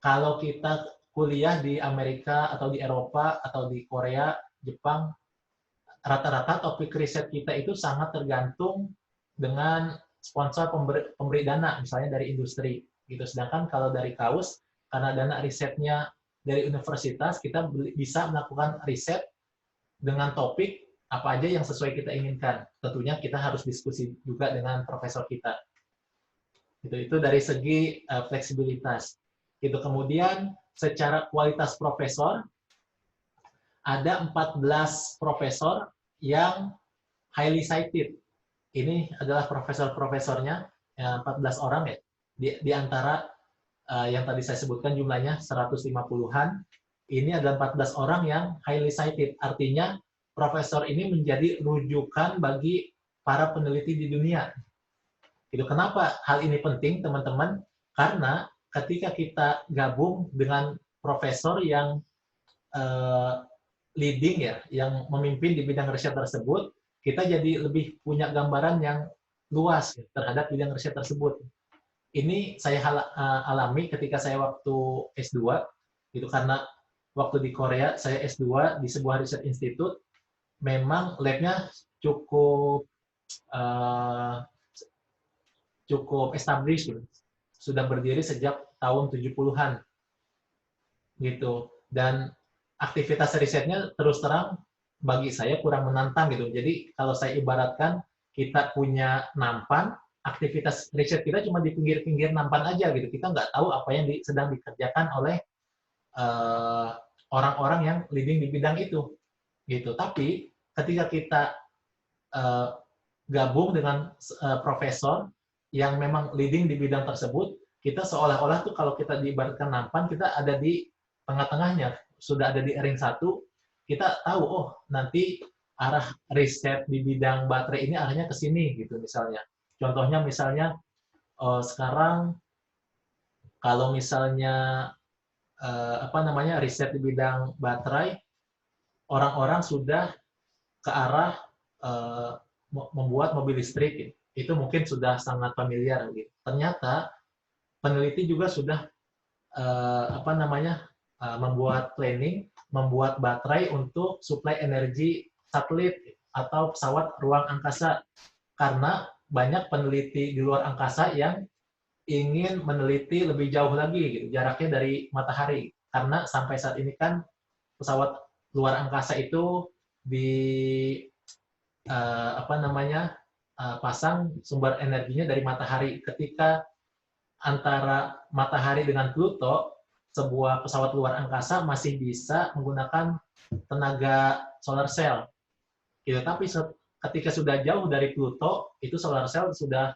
kalau kita kuliah di Amerika atau di Eropa atau di Korea, Jepang, rata-rata topik riset kita itu sangat tergantung dengan sponsor pemberi dana, misalnya dari industri. Gitu. Sedangkan kalau dari Kaus, karena dana risetnya dari universitas, kita bisa melakukan riset dengan topik apa aja yang sesuai kita inginkan. Tentunya kita harus diskusi juga dengan profesor kita. Itu dari segi fleksibilitas. Itu kemudian secara kualitas profesor, ada 14 profesor yang highly cited. Ini adalah profesor-profesornya, 14 orang ya. Di antara yang tadi saya sebutkan jumlahnya 150-an, ini adalah 14 orang yang highly cited. Artinya profesor ini menjadi rujukan bagi para peneliti di dunia. Itu kenapa hal ini penting, teman-teman? Karena ketika kita gabung dengan profesor yang leading ya, yang memimpin di bidang riset tersebut, kita jadi lebih punya gambaran yang luas ya, terhadap bidang riset tersebut. Ini saya alami ketika saya waktu S2, itu karena waktu di Korea, saya S2 di sebuah riset institut, memang lab-nya cukup cukup established gitu. Sudah berdiri sejak tahun 70-an gitu. Dan aktivitas risetnya terus terang bagi saya kurang menantang gitu. Jadi kalau saya ibaratkan kita punya nampan, aktivitas riset kita cuma di pinggir-pinggir nampan aja gitu. Kita nggak tahu apa yang sedang dikerjakan oleh orang-orang yang leading di bidang itu gitu. Tapi ketika kita gabung dengan profesor yang memang leading di bidang tersebut, kita seolah-olah tuh kalau kita diibaratkan nampan, kita ada di tengah-tengahnya, sudah ada di ring satu, kita tahu, oh nanti arah riset di bidang baterai ini arahnya ke sini, gitu misalnya. Contohnya misalnya, sekarang kalau misalnya riset di bidang baterai, orang-orang sudah ke arah membuat mobil listrik, gitu. Itu mungkin sudah sangat familiar. Gitu. Ternyata peneliti juga sudah membuat planning, membuat baterai untuk suplai energi satelit atau pesawat ruang angkasa. Karena banyak peneliti di luar angkasa yang ingin meneliti lebih jauh lagi, gitu, jaraknya dari matahari. Karena sampai saat ini kan pesawat luar angkasa itu pasang sumber energinya dari matahari. Ketika antara matahari dengan Pluto, sebuah pesawat luar angkasa masih bisa menggunakan tenaga solar cell. Gitu. Tapi ketika sudah jauh dari Pluto, itu solar cell sudah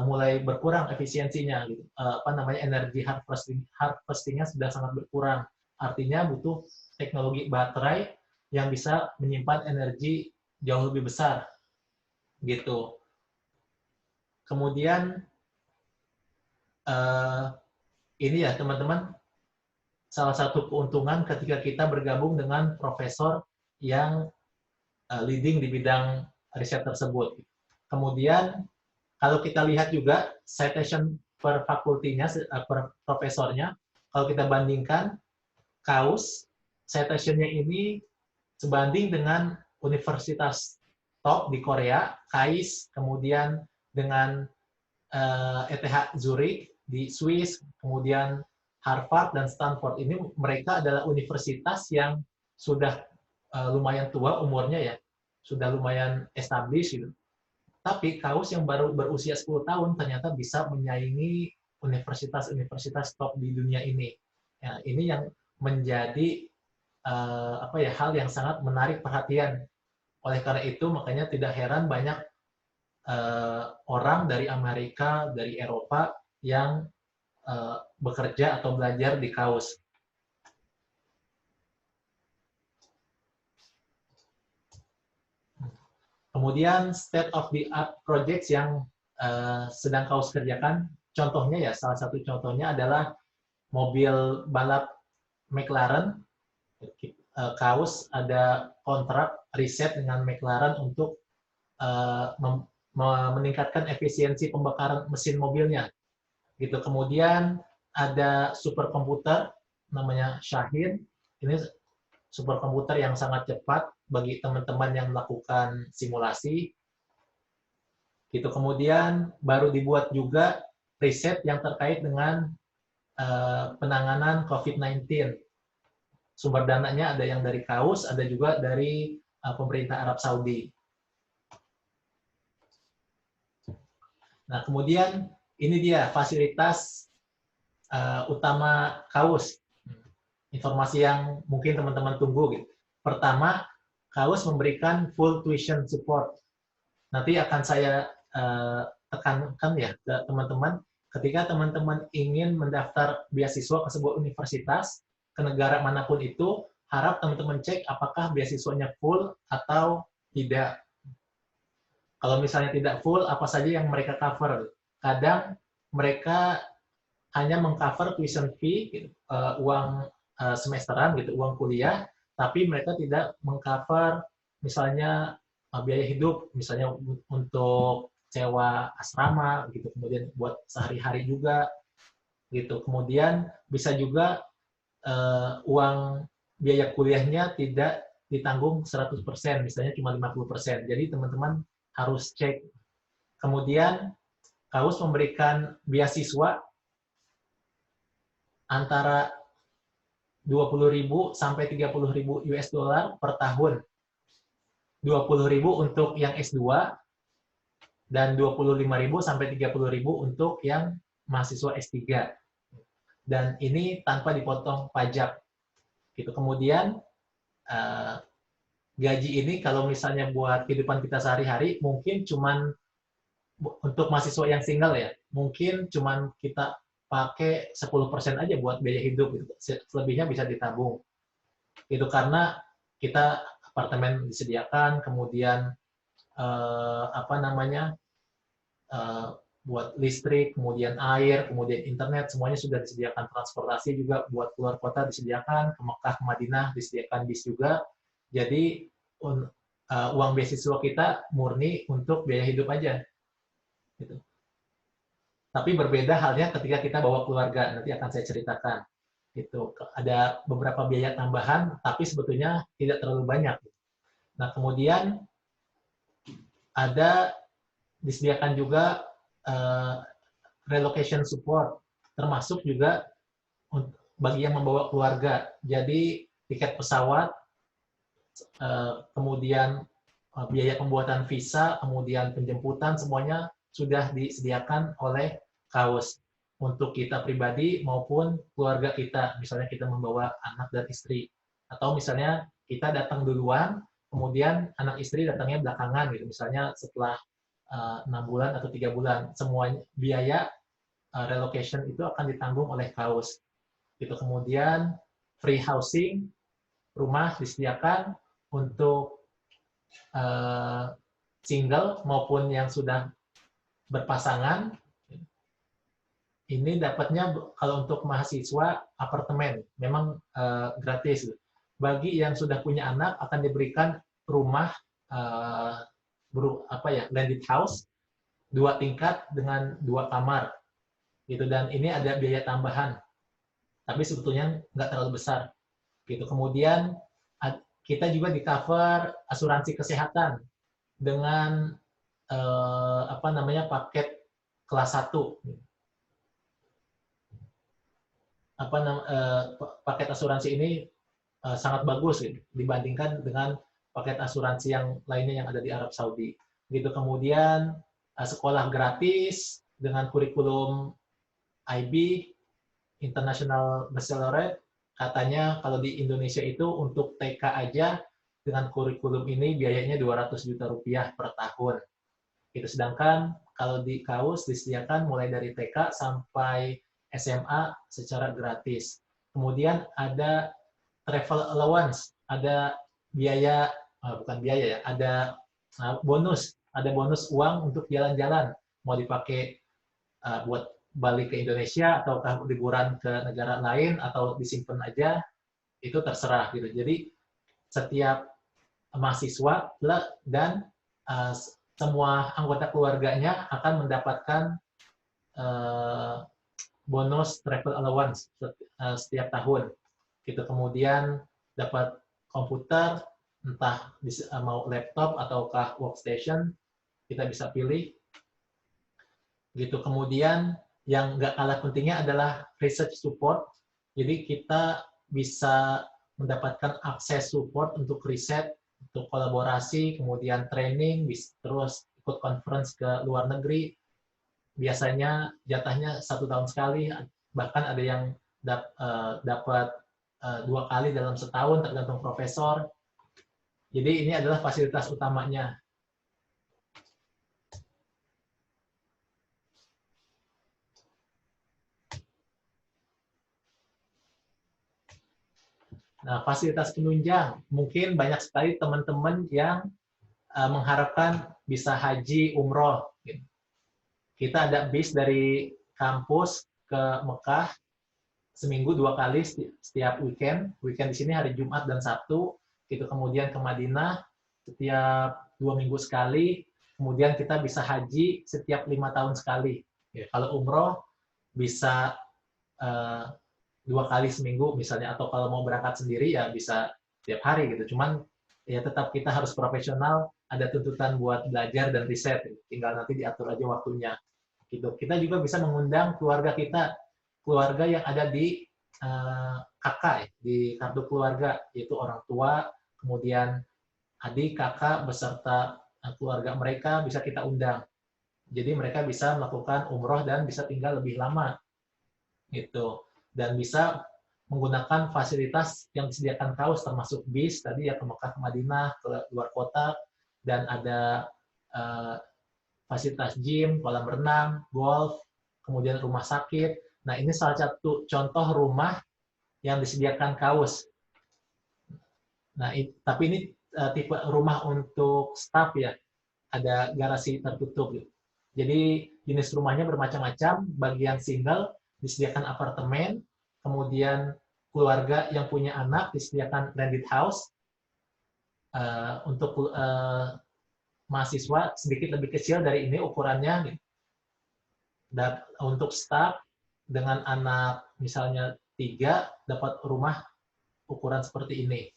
mulai berkurang efisiensinya. Gitu. Energi harvestingnya sudah sangat berkurang. Artinya butuh teknologi baterai yang bisa menyimpan energi jauh lebih besar. Gitu. Kemudian ini ya teman-teman, salah satu keuntungan ketika kita bergabung dengan profesor yang leading di bidang riset tersebut. Kemudian kalau kita lihat juga citation per fakultinya, per profesornya, kalau kita bandingkan, KAUS citation-nya ini sebanding dengan universitas top di Korea, KAIS, kemudian dengan ETH Zurich di Swiss, kemudian Harvard dan Stanford. Ini mereka adalah universitas yang sudah lumayan tua umurnya ya, sudah lumayan established gitu. Tapi KAUS yang baru berusia 10 tahun ternyata bisa menyaingi universitas-universitas top di dunia ini. Ya, ini yang menjadi hal yang sangat menarik perhatian. Oleh karena itu, makanya tidak heran banyak orang dari Amerika, dari Eropa yang bekerja atau belajar di KAUS. Kemudian state of the art projects yang sedang KAUS kerjakan, contohnya ya, salah satu contohnya adalah mobil balap McLaren. KAUS ada kontrak riset dengan McLaren untuk meningkatkan efisiensi pembakaran mesin mobilnya. Gitu. Kemudian ada superkomputer namanya Shaheen. Ini superkomputer yang sangat cepat bagi teman-teman yang melakukan simulasi. Gitu. Kemudian baru dibuat juga riset yang terkait dengan penanganan COVID-19. Sumber dananya ada yang dari KAUS, ada juga dari pemerintah Arab Saudi. Nah, kemudian ini dia fasilitas utama KAUS. Informasi yang mungkin teman-teman tunggu. Gitu. Pertama, KAUS memberikan full tuition support. Nanti akan saya tekankan ya ke teman-teman, ketika teman-teman ingin mendaftar beasiswa ke sebuah universitas, ke negara manapun itu, harap teman-teman cek apakah beasiswanya full atau tidak. Kalau misalnya tidak full, apa saja yang mereka cover? Kadang mereka hanya mengcover tuition fee, gitu, uang semesteran, gitu, uang kuliah, tapi mereka tidak mengcover misalnya biaya hidup, misalnya untuk sewa asrama, gitu, kemudian buat sehari-hari juga, gitu. Kemudian bisa juga uang biaya kuliahnya tidak ditanggung 100%, misalnya cuma 50%. Jadi teman-teman harus cek. Kemudian KAUS memberikan beasiswa antara 20.000 sampai 30.000 US dollar per tahun. 20.000 untuk yang S2 dan 25.000 sampai 30.000 untuk yang mahasiswa S3. Dan ini tanpa dipotong pajak. Gitu. Kemudian gaji ini kalau misalnya buat kehidupan kita sehari-hari mungkin cuman untuk mahasiswa yang single ya, mungkin cuman kita pakai 10% aja buat biaya hidup, gitu. Selebihnya bisa ditabung. Itu karena kita apartemen disediakan, kemudian buat listrik, kemudian air, kemudian internet, semuanya sudah disediakan. Transportasi juga buat keluar kota disediakan, ke Mekah, ke Madinah disediakan bis juga. Jadi uang beasiswa kita murni untuk biaya hidup aja. Gitu. Tapi berbeda halnya ketika kita bawa keluarga, nanti akan saya ceritakan. Gitu. Ada beberapa biaya tambahan, tapi sebetulnya tidak terlalu banyak. Nah, kemudian ada disediakan juga relocation support, termasuk juga bagi yang membawa keluarga. Jadi tiket pesawat, kemudian biaya pembuatan visa, kemudian penjemputan, semuanya sudah disediakan oleh KAUS untuk kita pribadi maupun keluarga kita. Misalnya kita membawa anak dan istri, atau misalnya kita datang duluan, kemudian anak istri datangnya belakangan, gitu. Misalnya setelah 6 bulan atau 3 bulan, semua biaya relocation itu akan ditanggung oleh KAUS. Itu kemudian free housing, rumah disediakan untuk single maupun yang sudah berpasangan. Ini dapatnya kalau untuk mahasiswa apartemen, memang gratis. Bagi yang sudah punya anak akan diberikan rumah landed house 2 tingkat dengan 2 kamar gitu, dan ini ada biaya tambahan tapi sebetulnya nggak terlalu besar gitu. Kemudian kita juga di cover asuransi kesehatan dengan paket kelas 1. Paket asuransi ini sangat bagus gitu, dibandingkan dengan paket asuransi yang lainnya yang ada di Arab Saudi. Gitu. Kemudian sekolah gratis dengan kurikulum IB, International Baccalaureate. Katanya kalau di Indonesia itu untuk TK aja dengan kurikulum ini biayanya 200 juta rupiah per tahun. Itu sedangkan kalau di KAUS disediakan mulai dari TK sampai SMA secara gratis. Kemudian ada travel allowance, ada biaya ada bonus uang untuk jalan-jalan, mau dipakai buat balik ke Indonesia ataukah liburan ke negara lain atau disimpan aja, itu terserah gitu. Jadi setiap mahasiswa dan semua anggota keluarganya akan mendapatkan bonus travel allowance setiap tahun. Gitu. Kemudian dapat komputer, entah mau laptop ataukah workstation, kita bisa pilih. Gitu. Kemudian yang nggak kalah pentingnya adalah research support. Jadi kita bisa mendapatkan akses support untuk riset, untuk kolaborasi, kemudian training, terus ikut conference ke luar negeri. Biasanya jatahnya 1 tahun sekali, bahkan ada yang dapat 2 kali dalam setahun, tergantung profesor. Jadi ini adalah fasilitas utamanya. Nah, fasilitas penunjang. Mungkin banyak sekali teman-teman yang mengharapkan bisa haji, umroh. Kita ada bis dari kampus ke Mekah seminggu 2 kali setiap weekend. Weekend di sini hari Jumat dan Sabtu. Itu kemudian ke Madinah setiap 2 minggu sekali. Kemudian kita bisa haji setiap 5 tahun sekali. Ya, kalau umroh bisa 2 kali seminggu misalnya, atau kalau mau berangkat sendiri ya bisa tiap hari gitu. Cuman ya tetap kita harus profesional, ada tuntutan buat belajar dan riset, tinggal nanti diatur aja waktunya. Gitu. Kita juga bisa mengundang keluarga kita, keluarga yang ada di KK, di kartu keluarga, yaitu orang tua, kemudian adik, kakak, beserta keluarga mereka bisa kita undang. Jadi mereka bisa melakukan umroh dan bisa tinggal lebih lama. Gitu. Dan bisa menggunakan fasilitas yang disediakan KAUS, termasuk bis, tadi ya ke Mekah, ke Madinah, ke luar kota, dan ada fasilitas gym, kolam renang, golf, kemudian rumah sakit. Nah, ini salah satu contoh rumah yang disediakan KAUS. Nah, tapi ini tipe rumah untuk staf ya, ada garasi tertutup. Jadi jenis rumahnya bermacam-macam, bagian single disediakan apartemen, kemudian keluarga yang punya anak disediakan rented house, untuk mahasiswa sedikit lebih kecil dari ini ukurannya. Dan untuk staf dengan anak misalnya 3 dapat rumah ukuran seperti ini.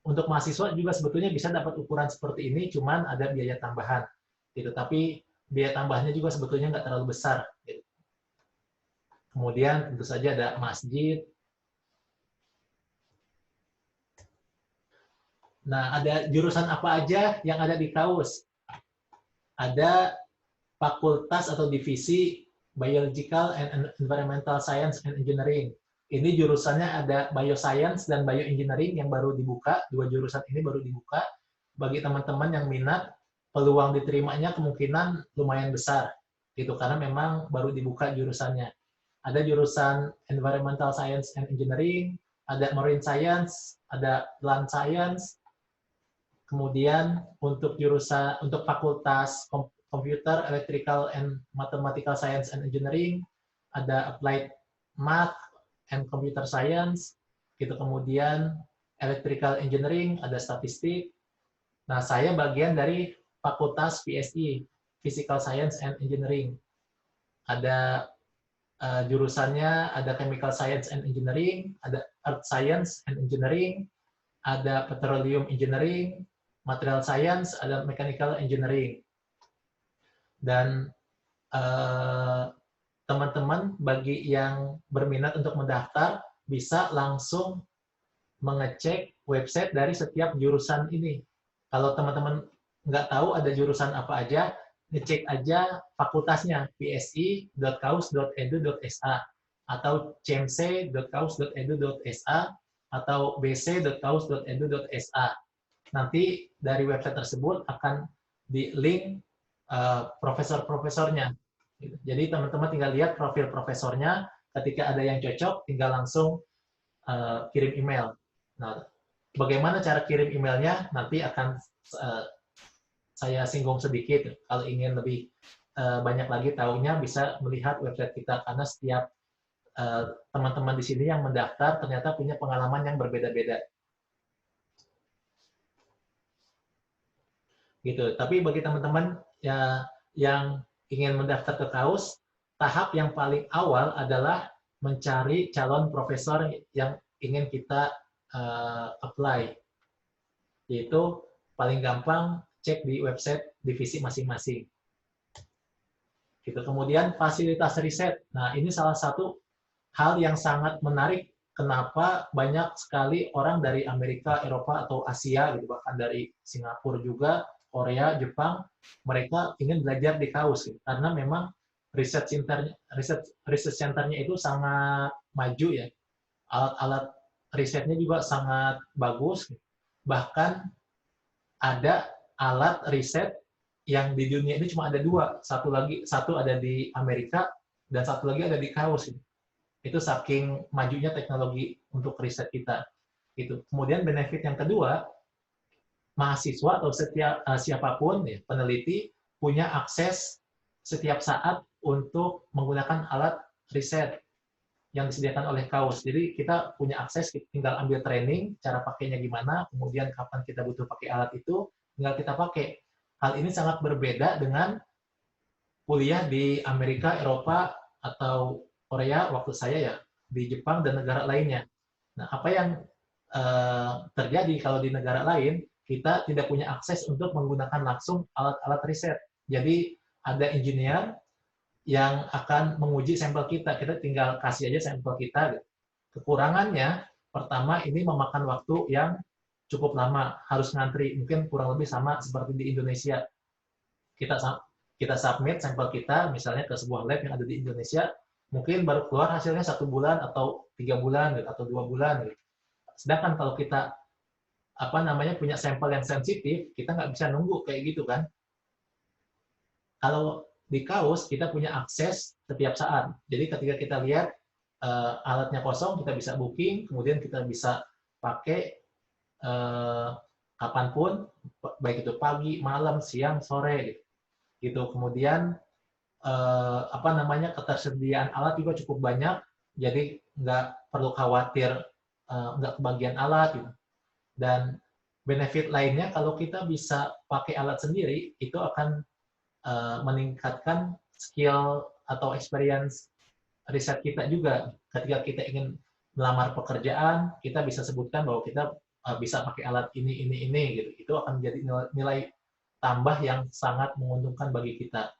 Untuk mahasiswa juga sebetulnya bisa dapat ukuran seperti ini, cuman ada biaya tambahan. Gitu. Tapi biaya tambahannya juga sebetulnya nggak terlalu besar. Gitu. Kemudian tentu saja ada masjid. Nah, ada jurusan apa aja yang ada di KAUS? Ada fakultas atau divisi Biological and Environmental Science and Engineering. Ini jurusannya ada Bioscience dan Bioengineering yang baru dibuka. 2 jurusan ini baru dibuka. Bagi teman-teman yang minat, peluang diterimanya kemungkinan lumayan besar. Gitu, karena memang baru dibuka jurusannya. Ada jurusan Environmental Science and Engineering, ada Marine Science, ada Land Science. Kemudian untuk fakultas Computer, Electrical, and Mathematical Science and Engineering, ada Applied Math and Computer Science, gitu. Kemudian Electrical Engineering, ada Statistik. Nah, saya bagian dari Fakultas PSI, Physical Science and Engineering. Ada jurusannya, ada Chemical Science and Engineering, ada Earth Science and Engineering, ada Petroleum Engineering, Material Science, ada Mechanical Engineering. Dan teman-teman bagi yang berminat untuk mendaftar bisa langsung mengecek website dari setiap jurusan ini. Kalau teman-teman nggak tahu ada jurusan apa aja, ngecek aja fakultasnya, psi.kaus.edu.sa atau cmc.kaus.edu.sa atau bc.kaus.edu.sa. Nanti dari website tersebut akan di link profesor-profesornya. Jadi teman-teman tinggal lihat profil profesornya, ketika ada yang cocok, tinggal langsung kirim email. Nah, bagaimana cara kirim emailnya? Nanti akan saya singgung sedikit. Kalau ingin lebih banyak lagi tahunya, bisa melihat website kita, karena setiap teman-teman di sini yang mendaftar ternyata punya pengalaman yang berbeda-beda. Gitu. Tapi bagi teman-teman ya, yang ingin mendaftar ke KAUS, tahap yang paling awal adalah mencari calon profesor yang ingin kita apply. Yaitu paling gampang cek di website divisi masing-masing. Gitu. Kemudian fasilitas riset. Nah, ini salah satu hal yang sangat menarik. Kenapa banyak sekali orang dari Amerika, Eropa, atau Asia, gitu, bahkan dari Singapura juga, Korea, Jepang, mereka ingin belajar di KAUS, gitu. Karena memang riset centernya itu sangat maju ya. Alat-alat risetnya juga sangat bagus. Gitu. Bahkan ada alat riset yang di dunia ini cuma ada 2. Satu ada di Amerika dan satu lagi ada di KAUS. Gitu. Itu saking majunya teknologi untuk riset kita. Gitu. Kemudian benefit yang kedua, mahasiswa atau siapapun ya, peneliti punya akses setiap saat untuk menggunakan alat riset yang disediakan oleh KAUS. Jadi kita punya akses, tinggal ambil training, cara pakainya gimana, kemudian kapan kita butuh pakai alat itu, tinggal kita pakai. Hal ini sangat berbeda dengan kuliah di Amerika, Eropa, atau Korea waktu saya ya di Jepang dan negara lainnya. Nah, apa yang terjadi kalau di negara lain, kita tidak punya akses untuk menggunakan langsung alat-alat riset. Jadi ada engineer yang akan menguji sampel kita. Kita tinggal kasih aja sampel kita. Kekurangannya, pertama ini memakan waktu yang cukup lama, harus ngantri. Mungkin kurang lebih sama seperti di Indonesia. Kita submit sampel kita, misalnya ke sebuah lab yang ada di Indonesia, mungkin baru keluar hasilnya 1 bulan atau 3 bulan atau 2 bulan. Sedangkan kalau kita punya sampel yang sensitif, kita nggak bisa nunggu kayak gitu kan. Kalau di Kaus kita punya akses setiap saat. Jadi ketika kita lihat alatnya kosong, kita bisa booking, kemudian kita bisa pakai kapanpun, baik itu pagi, malam, siang, sore gitu. Kemudian ketersediaan alat juga cukup banyak, jadi nggak perlu khawatir nggak kebagian alat gitu. Dan benefit lainnya kalau kita bisa pakai alat sendiri, itu akan meningkatkan skill atau experience riset kita juga. Ketika kita ingin melamar pekerjaan, kita bisa sebutkan bahwa kita bisa pakai alat ini gitu. Itu akan menjadi nilai tambah yang sangat menguntungkan bagi kita.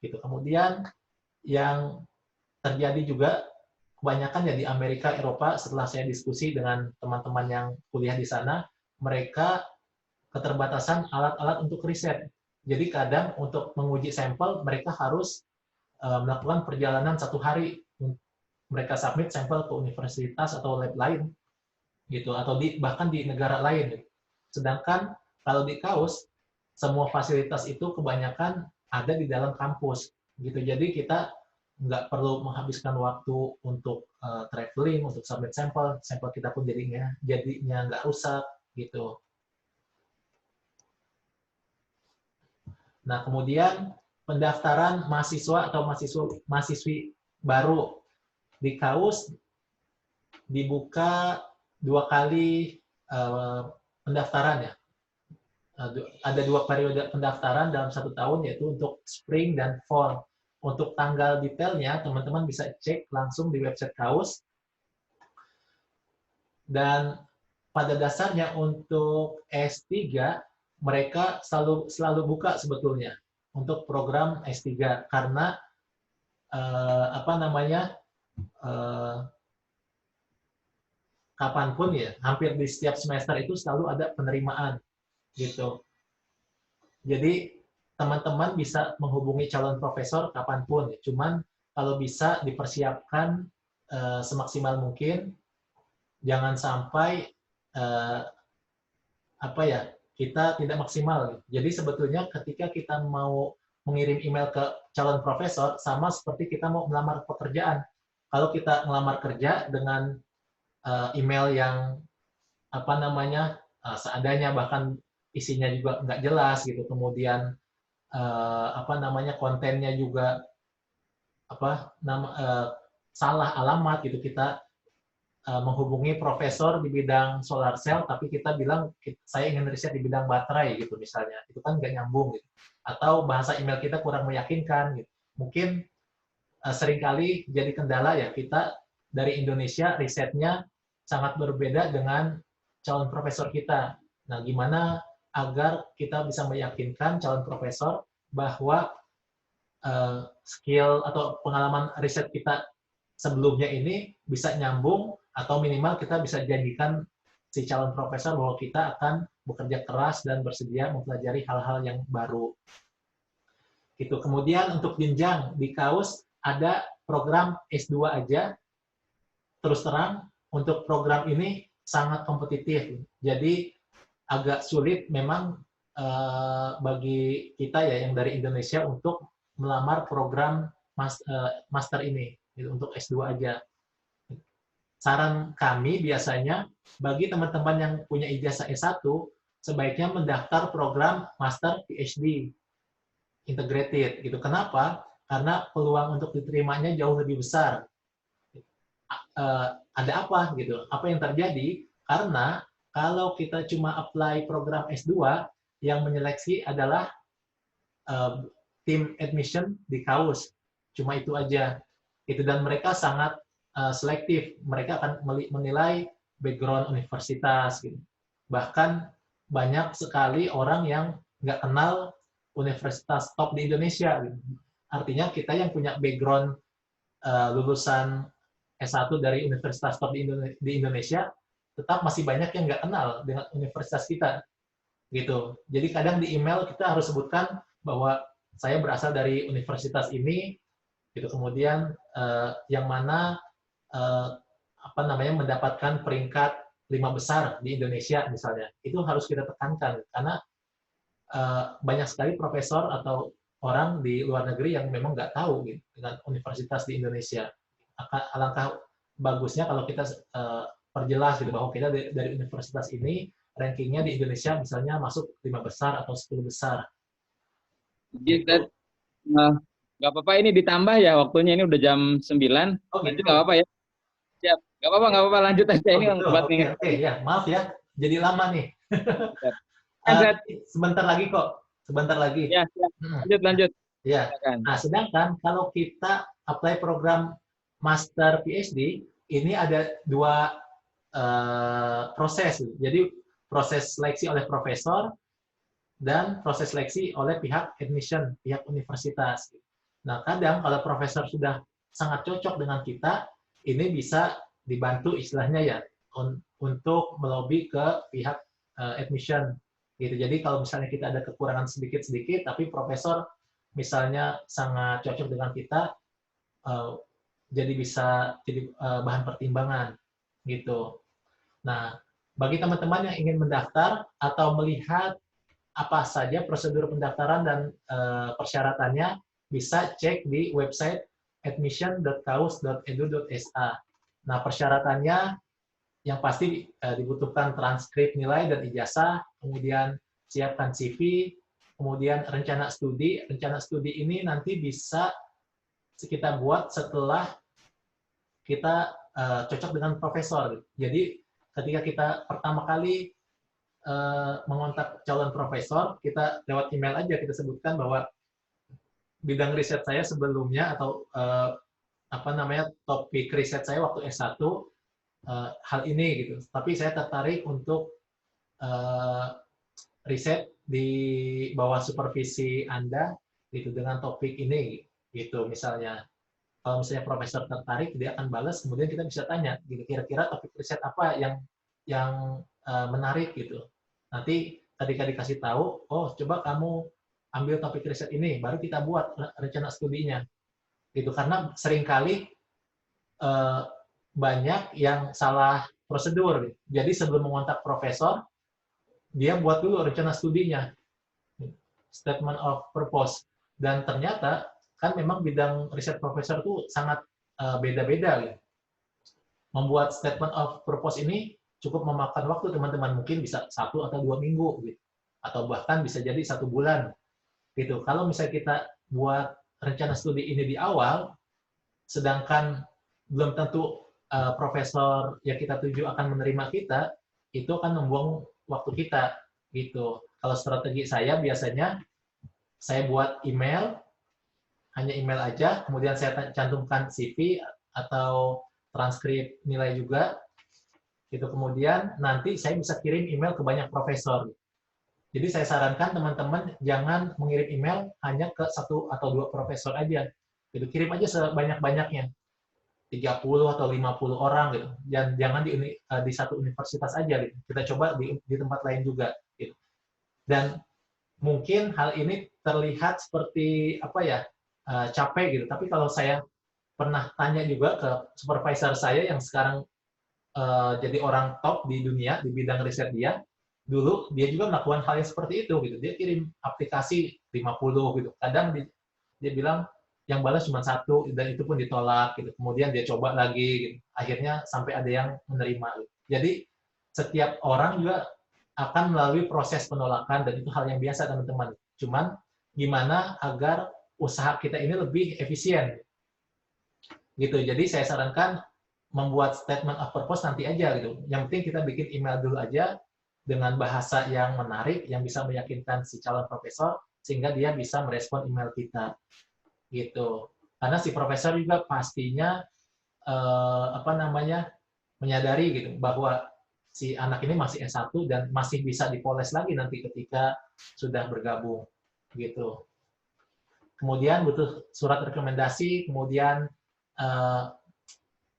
Gitu. Kemudian yang terjadi juga kebanyakan ya di Amerika, Eropa, setelah saya diskusi dengan teman-teman yang kuliah di sana, mereka keterbatasan alat-alat untuk riset. Jadi kadang untuk menguji sampel, mereka harus melakukan perjalanan 1 hari. Mereka submit sampel ke universitas atau lab lain, gitu, atau bahkan di negara lain. Sedangkan kalau di Kaus, semua fasilitas itu kebanyakan ada di dalam kampus. Gitu. Jadi kita nggak perlu menghabiskan waktu untuk traveling, untuk submit sampel kita pun jadinya nggak rusak gitu. Nah, kemudian pendaftaran mahasiswa atau mahasiswi baru di Kaus dibuka 2 kali pendaftaran ya. Ada 2 periode pendaftaran dalam 1 tahun, yaitu untuk spring dan fall. Untuk tanggal detailnya, teman-teman bisa cek langsung di website Kaus. Dan pada dasarnya untuk S3, mereka selalu buka sebetulnya untuk program S3, karena kapanpun ya, hampir di setiap semester itu selalu ada penerimaan gitu. Jadi teman-teman bisa menghubungi calon profesor kapanpun, cuman kalau bisa dipersiapkan semaksimal mungkin, jangan sampai kita tidak maksimal. Jadi sebetulnya ketika kita mau mengirim email ke calon profesor, sama seperti kita mau melamar pekerjaan. Kalau kita melamar kerja dengan email yang seadanya, bahkan isinya juga nggak jelas gitu, kemudian kontennya juga salah alamat gitu, kita menghubungi profesor di bidang solar cell, tapi kita bilang saya ingin riset di bidang baterai gitu misalnya, itu kan nggak nyambung gitu. Atau bahasa email kita kurang meyakinkan gitu. Mungkin seringkali jadi kendala ya, kita dari Indonesia risetnya sangat berbeda dengan calon profesor kita. Nah, gimana agar kita bisa meyakinkan calon profesor bahwa skill atau pengalaman riset kita sebelumnya ini bisa nyambung, atau minimal kita bisa janjikan si calon profesor bahwa kita akan bekerja keras dan bersedia mempelajari hal-hal yang baru. Gitu. Kemudian untuk jenjang di Kaus ada program S2 aja. Terus terang, untuk program ini sangat kompetitif. Jadi agak sulit memang bagi kita ya yang dari Indonesia untuk melamar program master ini gitu, untuk S2 aja. Saran kami biasanya bagi teman-teman yang punya ijazah S1 sebaiknya mendaftar program master PhD integrated gitu. Kenapa? Karena peluang untuk diterimanya jauh lebih besar. Ada apa gitu? Apa yang terjadi? Karena kalau kita cuma apply program S2, yang menyeleksi adalah tim admission di Kaus. Cuma itu aja. Itu, dan mereka sangat selektif. Mereka akan menilai background universitas. Gitu. Bahkan banyak sekali orang yang nggak kenal universitas top di Indonesia. Gitu. Artinya kita yang punya background lulusan S1 dari universitas top di Indonesia, tetap masih banyak yang nggak kenal dengan universitas kita. Gitu. Jadi kadang di email kita harus sebutkan bahwa saya berasal dari universitas ini, gitu. Kemudian yang mana mendapatkan peringkat 5 besar di Indonesia misalnya, itu harus kita tekankan karena banyak sekali profesor atau orang di luar negeri yang memang nggak tahu gitu, dengan universitas di Indonesia. Alangkah bagusnya kalau kita perjelas gitu bahwa kita dari universitas ini rankingnya di Indonesia misalnya masuk 5 besar atau 10 besar. Gitu. Nggak apa-apa ini ditambah ya waktunya, ini udah jam 9. Oh, Lanjut gitu. nggak apa-apa ya? Siap. Nggak apa-apa lanjut aja. Ini buat nih. Oke, ya maaf ya, jadi lama nih. Sebentar lagi kok, sebentar lagi. Ya, lanjut. Ya. Nah, sedangkan kalau kita apply program Master PhD, ini ada 2 proses. Jadi proses seleksi oleh profesor dan proses seleksi oleh pihak admission, pihak universitas. Nah, kadang kalau profesor sudah sangat cocok dengan kita, ini bisa dibantu istilahnya ya untuk melobi ke pihak admission. Gitu. Jadi kalau misalnya kita ada kekurangan sedikit-sedikit, tapi profesor misalnya sangat cocok dengan kita, jadi bisa jadi bahan pertimbangan. Gitu. Nah, bagi teman-teman yang ingin mendaftar atau melihat apa saja prosedur pendaftaran dan persyaratannya, bisa cek di website admission.kaus.edu.sa. Nah, persyaratannya yang pasti dibutuhkan transkrip nilai dan ijazah, kemudian siapkan CV, kemudian rencana studi. Rencana studi ini nanti bisa kita buat setelah kita cocok dengan profesor. Jadi ketika kita pertama kali mengontak calon profesor, kita lewat email aja kita sebutkan bahwa bidang riset saya sebelumnya atau topik riset saya waktu S1 hal ini gitu. Tapi saya tertarik untuk riset di bawah supervisi Anda gitu dengan topik ini gitu misalnya. Kalau misalnya profesor tertarik, dia akan balas, kemudian kita bisa tanya gitu, kira-kira topik riset apa yang menarik gitu. Nanti ketika dikasih tahu, oh coba kamu ambil topik riset ini, baru kita buat rencana studinya. Gitu. Karena seringkali banyak yang salah prosedur. Gitu. Jadi sebelum mengontak profesor, dia buat dulu rencana studinya, statement of purpose. Dan ternyata kan memang bidang riset profesor itu sangat beda-beda. Gitu. Membuat statement of purpose ini cukup memakan waktu teman-teman, mungkin bisa 1 atau 2 minggu gitu. Atau bahkan bisa jadi 1 bulan gitu. Kalau misalnya kita buat rencana studi ini di awal, sedangkan belum tentu profesor yang kita tuju akan menerima kita, itu akan membuang waktu kita gitu. Kalau strategi saya biasanya saya buat email, hanya email aja, kemudian saya cantumkan CV atau transkrip nilai juga. Itu kemudian nanti saya bisa kirim email ke banyak profesor. Jadi saya sarankan teman-teman jangan mengirim email hanya ke 1 atau 2 profesor aja. Gitu. Kirim aja sebanyak-banyaknya. 30 atau 50 orang gitu. Dan jangan di satu universitas aja gitu. Kita coba di tempat lain juga gitu. Dan mungkin hal ini terlihat seperti capek gitu. Tapi kalau saya pernah tanya juga ke supervisor saya yang sekarang jadi orang top di dunia di bidang riset dia, dulu dia juga melakukan hal yang seperti itu gitu. Dia kirim aplikasi 50 gitu. Kadang dia bilang yang balas cuma 1 dan itu pun ditolak gitu. Kemudian dia coba lagi gitu. Akhirnya sampai ada yang menerima gitu. Jadi setiap orang juga akan melalui proses penolakan dan itu hal yang biasa teman-teman. Cuman gimana agar usaha kita ini lebih efisien. Gitu. Jadi saya sarankan membuat statement of purpose nanti aja gitu. Yang penting kita bikin email dulu aja dengan bahasa yang menarik, yang bisa meyakinkan si calon profesor, sehingga dia bisa merespon email kita. Gitu. Karena si profesor juga pastinya apa namanya, menyadari gitu bahwa si anak ini masih S1 dan masih bisa dipoles lagi nanti ketika sudah bergabung gitu. Kemudian butuh surat rekomendasi, kemudian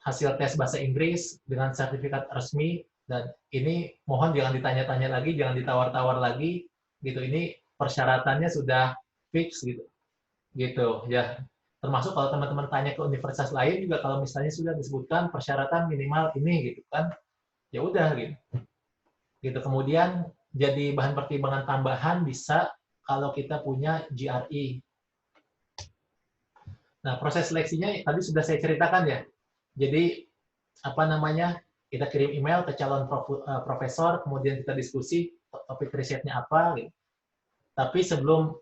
hasil tes bahasa Inggris dengan sertifikat resmi, dan ini mohon jangan ditanya-tanya lagi, jangan ditawar-tawar lagi gitu. Ini persyaratannya sudah fix gitu. Gitu ya. Termasuk kalau teman-teman tanya ke universitas lain juga, kalau misalnya sudah disebutkan persyaratan minimal ini gitu kan, ya udah gitu. Gitu. Kemudian jadi bahan pertimbangan tambahan bisa kalau kita punya GRE. Nah, proses seleksinya tadi sudah saya ceritakan ya. Jadi apa namanya, kita kirim email ke calon profesor, kemudian kita diskusi topik risetnya apa gitu. Tapi sebelum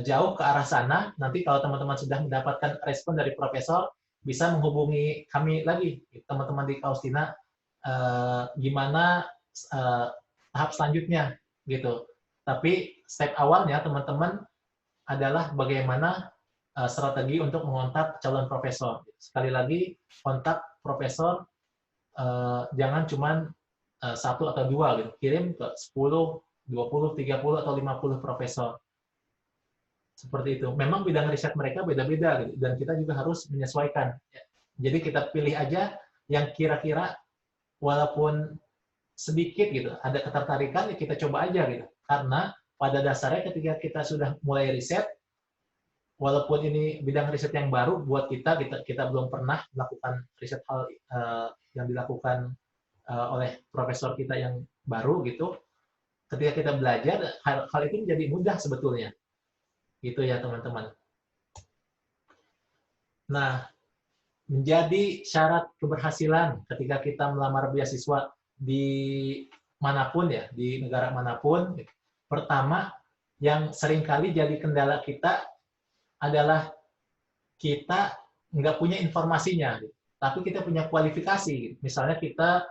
jauh ke arah sana, nanti kalau teman-teman sudah mendapatkan respon dari profesor, bisa menghubungi kami lagi, teman-teman di Kaustina, gimana tahap selanjutnya gitu. Tapi step awalnya teman-teman adalah bagaimana strategi untuk mengontak calon profesor. Sekali lagi, kontak profesor jangan cuma 1 atau 2 gitu. Kirim ke 10, 20, 30 atau 50 profesor. Seperti itu. Memang bidang riset mereka beda-beda gitu, dan kita juga harus menyesuaikan. Jadi kita pilih aja yang kira-kira walaupun sedikit gitu, ada ketertarikan, ya kita coba aja gitu. Karena pada dasarnya ketika kita sudah mulai riset, walaupun ini bidang riset yang baru buat kita belum pernah melakukan riset hal yang dilakukan oleh profesor kita yang baru gitu. Ketika kita belajar, hal itu menjadi mudah sebetulnya. Gitu ya teman-teman. Nah, menjadi syarat keberhasilan ketika kita melamar beasiswa di manapun ya, di negara manapun, pertama yang seringkali jadi kendala kita adalah kita nggak punya informasinya, tapi kita punya kualifikasi. Misalnya kita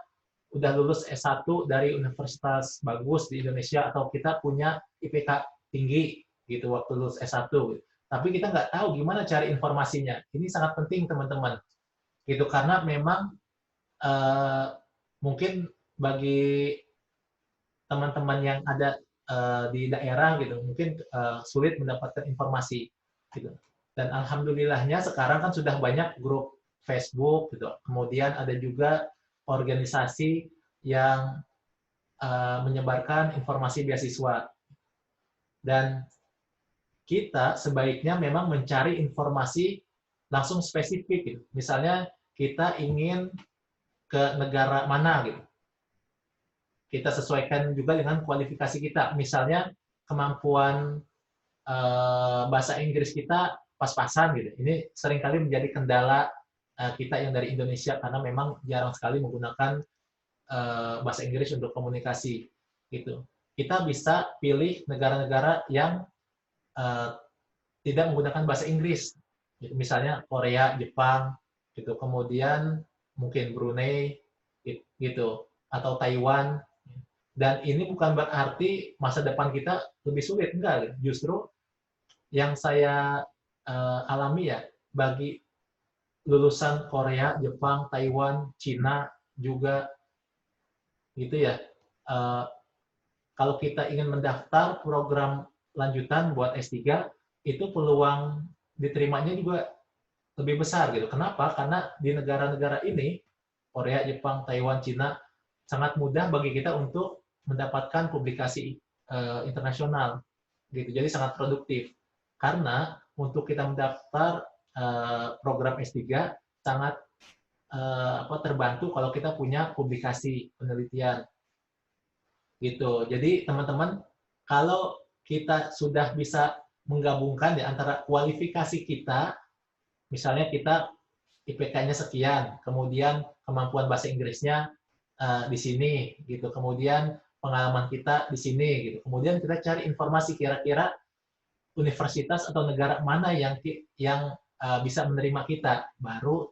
udah lulus S1 dari universitas bagus di Indonesia, atau kita punya IPK tinggi gitu waktu lulus S1, tapi kita nggak tahu gimana cari informasinya. Ini sangat penting teman-teman, gitu, karena memang mungkin bagi teman-teman yang ada di daerah gitu, mungkin sulit mendapatkan informasi gitu. Dan alhamdulillahnya sekarang kan sudah banyak grup Facebook gitu. Kemudian ada juga organisasi yang menyebarkan informasi beasiswa. Dan kita sebaiknya memang mencari informasi langsung spesifik gitu. Misalnya kita ingin ke negara mana gitu. Kita sesuaikan juga dengan kualifikasi kita. Misalnya kemampuan bahasa Inggris kita pas-pasan gitu. Ini seringkali menjadi kendala kita yang dari Indonesia, karena memang jarang sekali menggunakan bahasa Inggris untuk komunikasi gitu. Kita bisa pilih negara-negara yang tidak menggunakan bahasa Inggris, misalnya Korea, Jepang, gitu. Kemudian mungkin Brunei, gitu, atau Taiwan. Dan ini bukan berarti masa depan kita lebih sulit, enggak. Justru yang saya alami ya, bagi lulusan Korea, Jepang, Taiwan, Cina juga, gitu ya. Kalau kita ingin mendaftar program lanjutan buat S3, itu peluang diterimanya juga lebih besar gitu. Kenapa? Karena di negara-negara ini, Korea, Jepang, Taiwan, Cina, sangat mudah bagi kita untuk mendapatkan publikasi internasional gitu. Jadi sangat produktif. Karena untuk kita mendaftar program S3 sangat terbantu kalau kita punya publikasi penelitian. Gitu. Jadi teman-teman, kalau kita sudah bisa menggabungkan di antara kualifikasi kita, misalnya kita IPK-nya sekian, kemudian kemampuan bahasa Inggrisnya di sini, gitu. Kemudian pengalaman kita di sini, gitu. Kemudian kita cari informasi kira-kira universitas atau negara mana yang bisa menerima kita, baru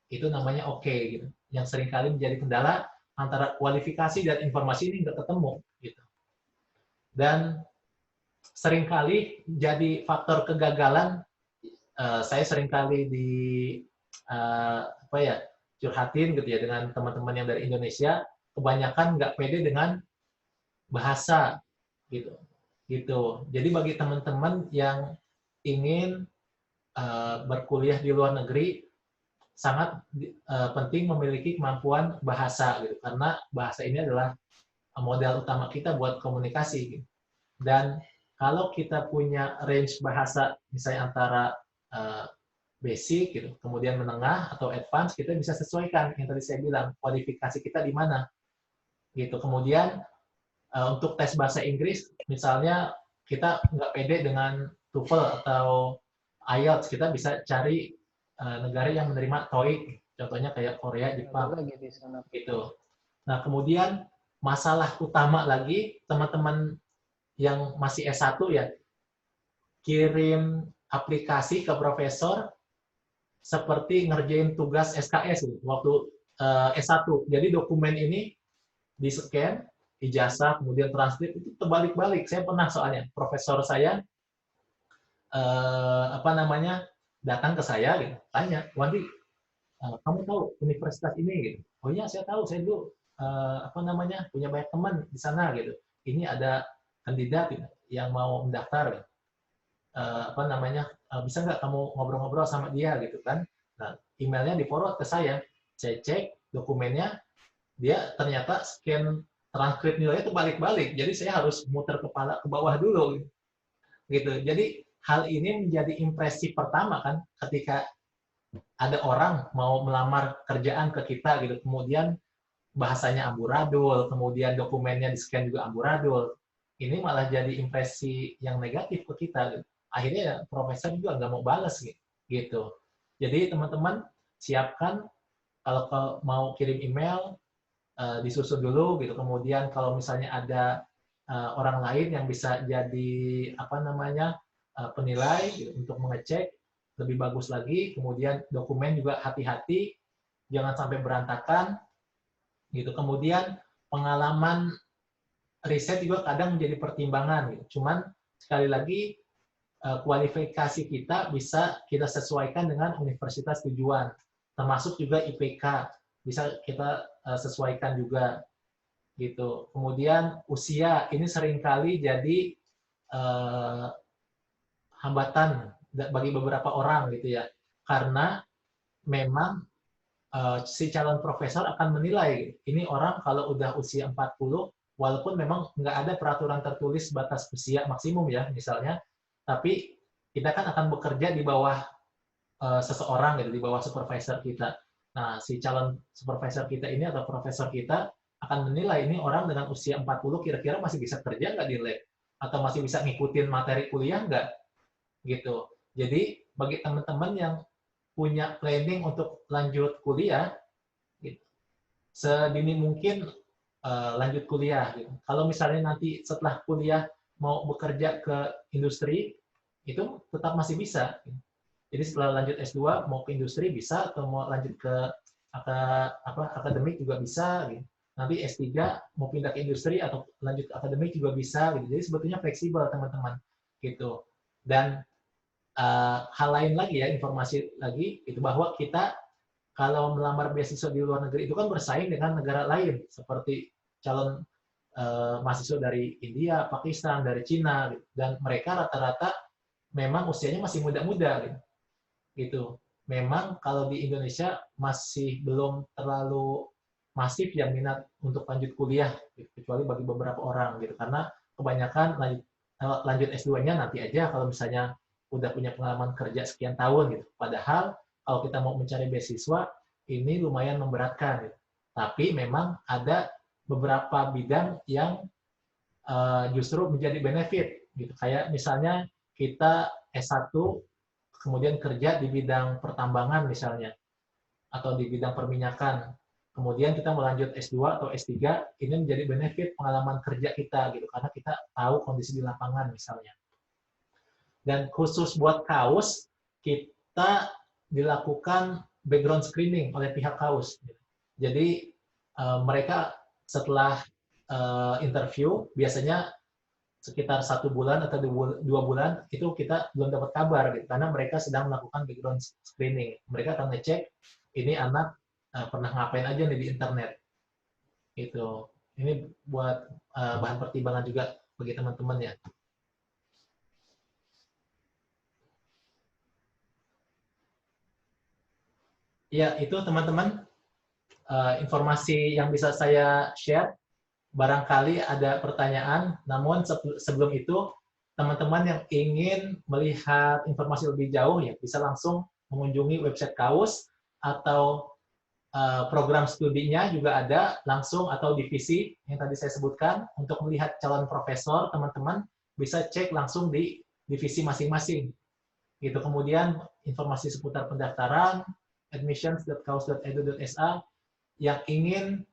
itu namanya oke, gitu. Yang seringkali menjadi kendala antara kualifikasi dan informasi ini nggak ketemu, gitu. Dan seringkali jadi faktor kegagalan. Saya seringkali curhatin gitu ya dengan teman-teman yang dari Indonesia, kebanyakan nggak pede dengan bahasa gitu. Gitu. Jadi bagi teman-teman yang ingin berkuliah di luar negeri, sangat penting memiliki kemampuan bahasa gitu, karena bahasa ini adalah modal utama kita buat komunikasi gitu. Dan kalau kita punya range bahasa misalnya antara basic gitu, kemudian menengah atau advance, kita bisa sesuaikan yang tadi saya bilang, kualifikasi kita di mana gitu. Kemudian untuk tes bahasa Inggris, misalnya kita nggak pede dengan TOEFL atau IELTS, kita bisa cari negara yang menerima TOEIC, contohnya kayak Korea, Jepang, gitu. Nah, kemudian masalah utama lagi, teman-teman yang masih S1 ya, kirim aplikasi ke profesor seperti ngerjain tugas SKS waktu S1. Jadi dokumen ini di-scan, ijazah, kemudian transkrip, itu terbalik-balik. Saya pernah soalnya, profesor saya datang ke saya gitu, tanya, Wandi, kamu tahu universitas ini gitu? Oh iya, saya tahu, saya dulu punya banyak teman di sana gitu. Ini ada kandidat gitu, yang mau mendaftar gitu. Bisa nggak kamu ngobrol-ngobrol sama dia gitu kan? Nah, emailnya di-forward ke saya cek dokumennya, dia ternyata scan transkrip nilainya terbalik-balik, jadi saya harus muter kepala ke bawah dulu gitu. Jadi hal ini menjadi impresi pertama kan, ketika ada orang mau melamar kerjaan ke kita gitu, kemudian bahasanya amburadul, kemudian dokumennya di-scan juga amburadul, ini malah jadi impresi yang negatif ke kita gitu. Akhirnya profesor juga nggak mau balas gitu. Jadi teman-teman siapkan, kalau mau kirim email, disusun dulu gitu. Kemudian kalau misalnya ada orang lain yang bisa jadi penilai gitu, untuk mengecek, lebih bagus lagi. Kemudian dokumen juga hati-hati, jangan sampai berantakan gitu. Kemudian pengalaman riset juga kadang menjadi pertimbangan gitu. Cuman sekali lagi, kualifikasi kita bisa kita sesuaikan dengan universitas tujuan, termasuk juga IPK bisa kita sesuaikan juga gitu. Kemudian usia ini seringkali jadi hambatan bagi beberapa orang gitu ya, karena memang si calon profesor akan menilai ini orang kalau udah usia 40, walaupun memang nggak ada peraturan tertulis batas usia maksimum ya misalnya, tapi kita kan akan bekerja di bawah seseorang gitu, di bawah supervisor kita. Nah, si calon supervisor kita ini atau profesor kita akan menilai ini orang dengan usia 40 kira-kira masih bisa kerja nggak di lab, atau masih bisa ngikutin materi kuliah nggak gitu. Jadi bagi teman-teman yang punya planning untuk lanjut kuliah, gitu, sedini mungkin lanjut kuliah. Gitu. Kalau misalnya nanti setelah kuliah mau bekerja ke industri, itu tetap masih bisa. Jadi setelah lanjut S2 mau ke industri bisa, atau mau lanjut ke akademik juga bisa. Gitu. Nanti S3 mau pindah ke industri atau lanjut ke akademik juga bisa. Gitu. Jadi sebetulnya fleksibel teman-teman. Gitu. Dan hal lain lagi ya, informasi lagi, itu bahwa kita kalau melamar beasiswa di luar negeri itu kan bersaing dengan negara lain, seperti calon mahasiswa dari India, Pakistan, dari Cina, gitu. Dan mereka rata-rata memang usianya masih muda-muda gitu. Memang kalau di Indonesia masih belum terlalu masif yang minat untuk lanjut kuliah, gitu. Kecuali bagi beberapa orang gitu, karena kebanyakan lanjut S2-nya nanti aja kalau misalnya udah punya pengalaman kerja sekian tahun gitu. Padahal kalau kita mau mencari beasiswa ini lumayan memberatkan gitu. Tapi memang ada beberapa bidang yang justru menjadi benefit gitu. Kayak misalnya kita S1 kemudian kerja di bidang pertambangan misalnya, atau di bidang perminyakan. Kemudian kita melanjut S2 atau S3, ini menjadi benefit pengalaman kerja kita gitu, karena kita tahu kondisi di lapangan misalnya. Dan khusus buat KAUS, kita dilakukan background screening oleh pihak KAUS. Jadi mereka setelah interview, biasanya sekitar 1 bulan atau 2 bulan, itu kita belum dapat kabar, gitu, karena mereka sedang melakukan background screening. Mereka akan ngecek, ini anak pernah ngapain aja nih di internet. Gitu. Ini buat bahan pertimbangan juga bagi teman-teman ya. Ya, itu teman-teman informasi yang bisa saya share. Barangkali ada pertanyaan, namun sebelum itu, teman-teman yang ingin melihat informasi lebih jauh ya bisa langsung mengunjungi website KAUS atau program studinya juga ada langsung atau divisi yang tadi saya sebutkan. Untuk melihat calon profesor, teman-teman bisa cek langsung di divisi masing-masing. Gitu. Kemudian informasi seputar pendaftaran, admissions.kaus.edu.sa, yang ingin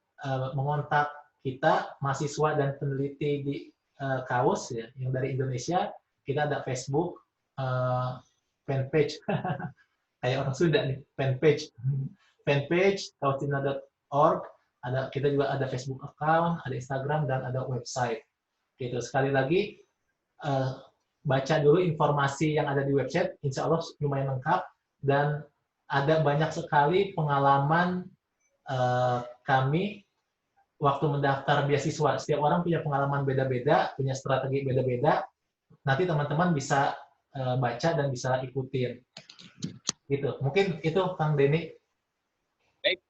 mengontak kita, mahasiswa dan peneliti di KAUS ya, yang dari Indonesia, kita ada Facebook, fanpage, kayak orang Sunda nih, fanpage kaustina.org, kita juga ada Facebook account, ada Instagram, dan ada website. Gitu. Sekali lagi, baca dulu informasi yang ada di website, insya Allah lumayan lengkap, dan ada banyak sekali pengalaman kami waktu mendaftar beasiswa. Setiap orang punya pengalaman beda-beda, punya strategi beda-beda. Nanti teman-teman bisa baca dan bisa ikutin. Gitu. Mungkin itu Kang Denny. Baik,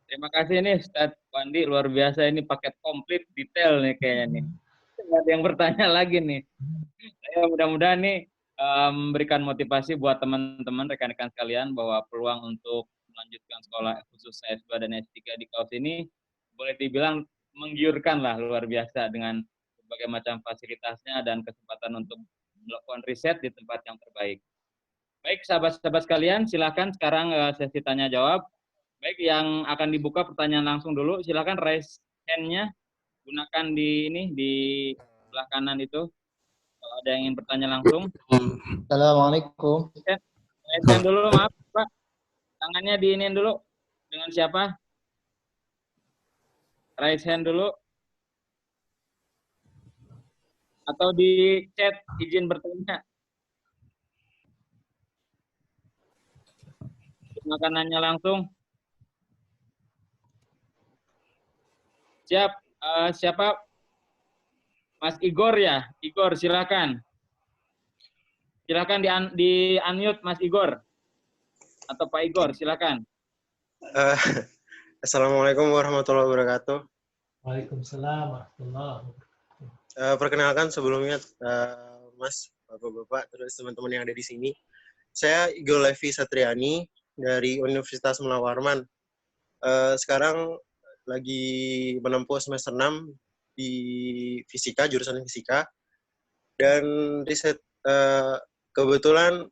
terima kasih nih Ustadz Wandi, luar biasa ini paket komplit detail nih kayaknya nih. Nggak ada yang bertanya lagi nih. Saya mudah-mudahan nih memberikan motivasi buat teman-teman, rekan-rekan sekalian bahwa peluang untuk melanjutkan sekolah khusus S2 dan S3 di KAUS ini boleh dibilang menggiurkan lah, luar biasa dengan berbagai macam fasilitasnya dan kesempatan untuk melakukan riset di tempat yang terbaik. Baik, sahabat-sahabat sekalian, silakan sekarang sesi tanya jawab. Baik, yang akan dibuka pertanyaan langsung dulu, silakan raise hand-nya, gunakan di sebelah kanan itu. Kalau ada yang ingin bertanya langsung. Assalamualaikum. Raise hand dulu, maaf Pak. Tangannya diinin dulu. Dengan siapa? Raise hand dulu. Atau di chat izin bertanya. Makanannya langsung. Siap. Siapa? Mas Igor ya? Igor, silakan. Silakan di unmute Mas Igor. Atau Pak Igor, silakan. Assalamualaikum warahmatullahi wabarakatuh. Waalaikumsalam warahmatullahi wabarakatuh. Perkenalkan sebelumnya Mas, Bapak-bapak, terus teman-teman yang ada di sini. Saya Igor Levi Satriani dari Universitas Mula Warman. Sekarang lagi menempuh semester 6 di fisika, jurusan fisika. Dan riset kebetulan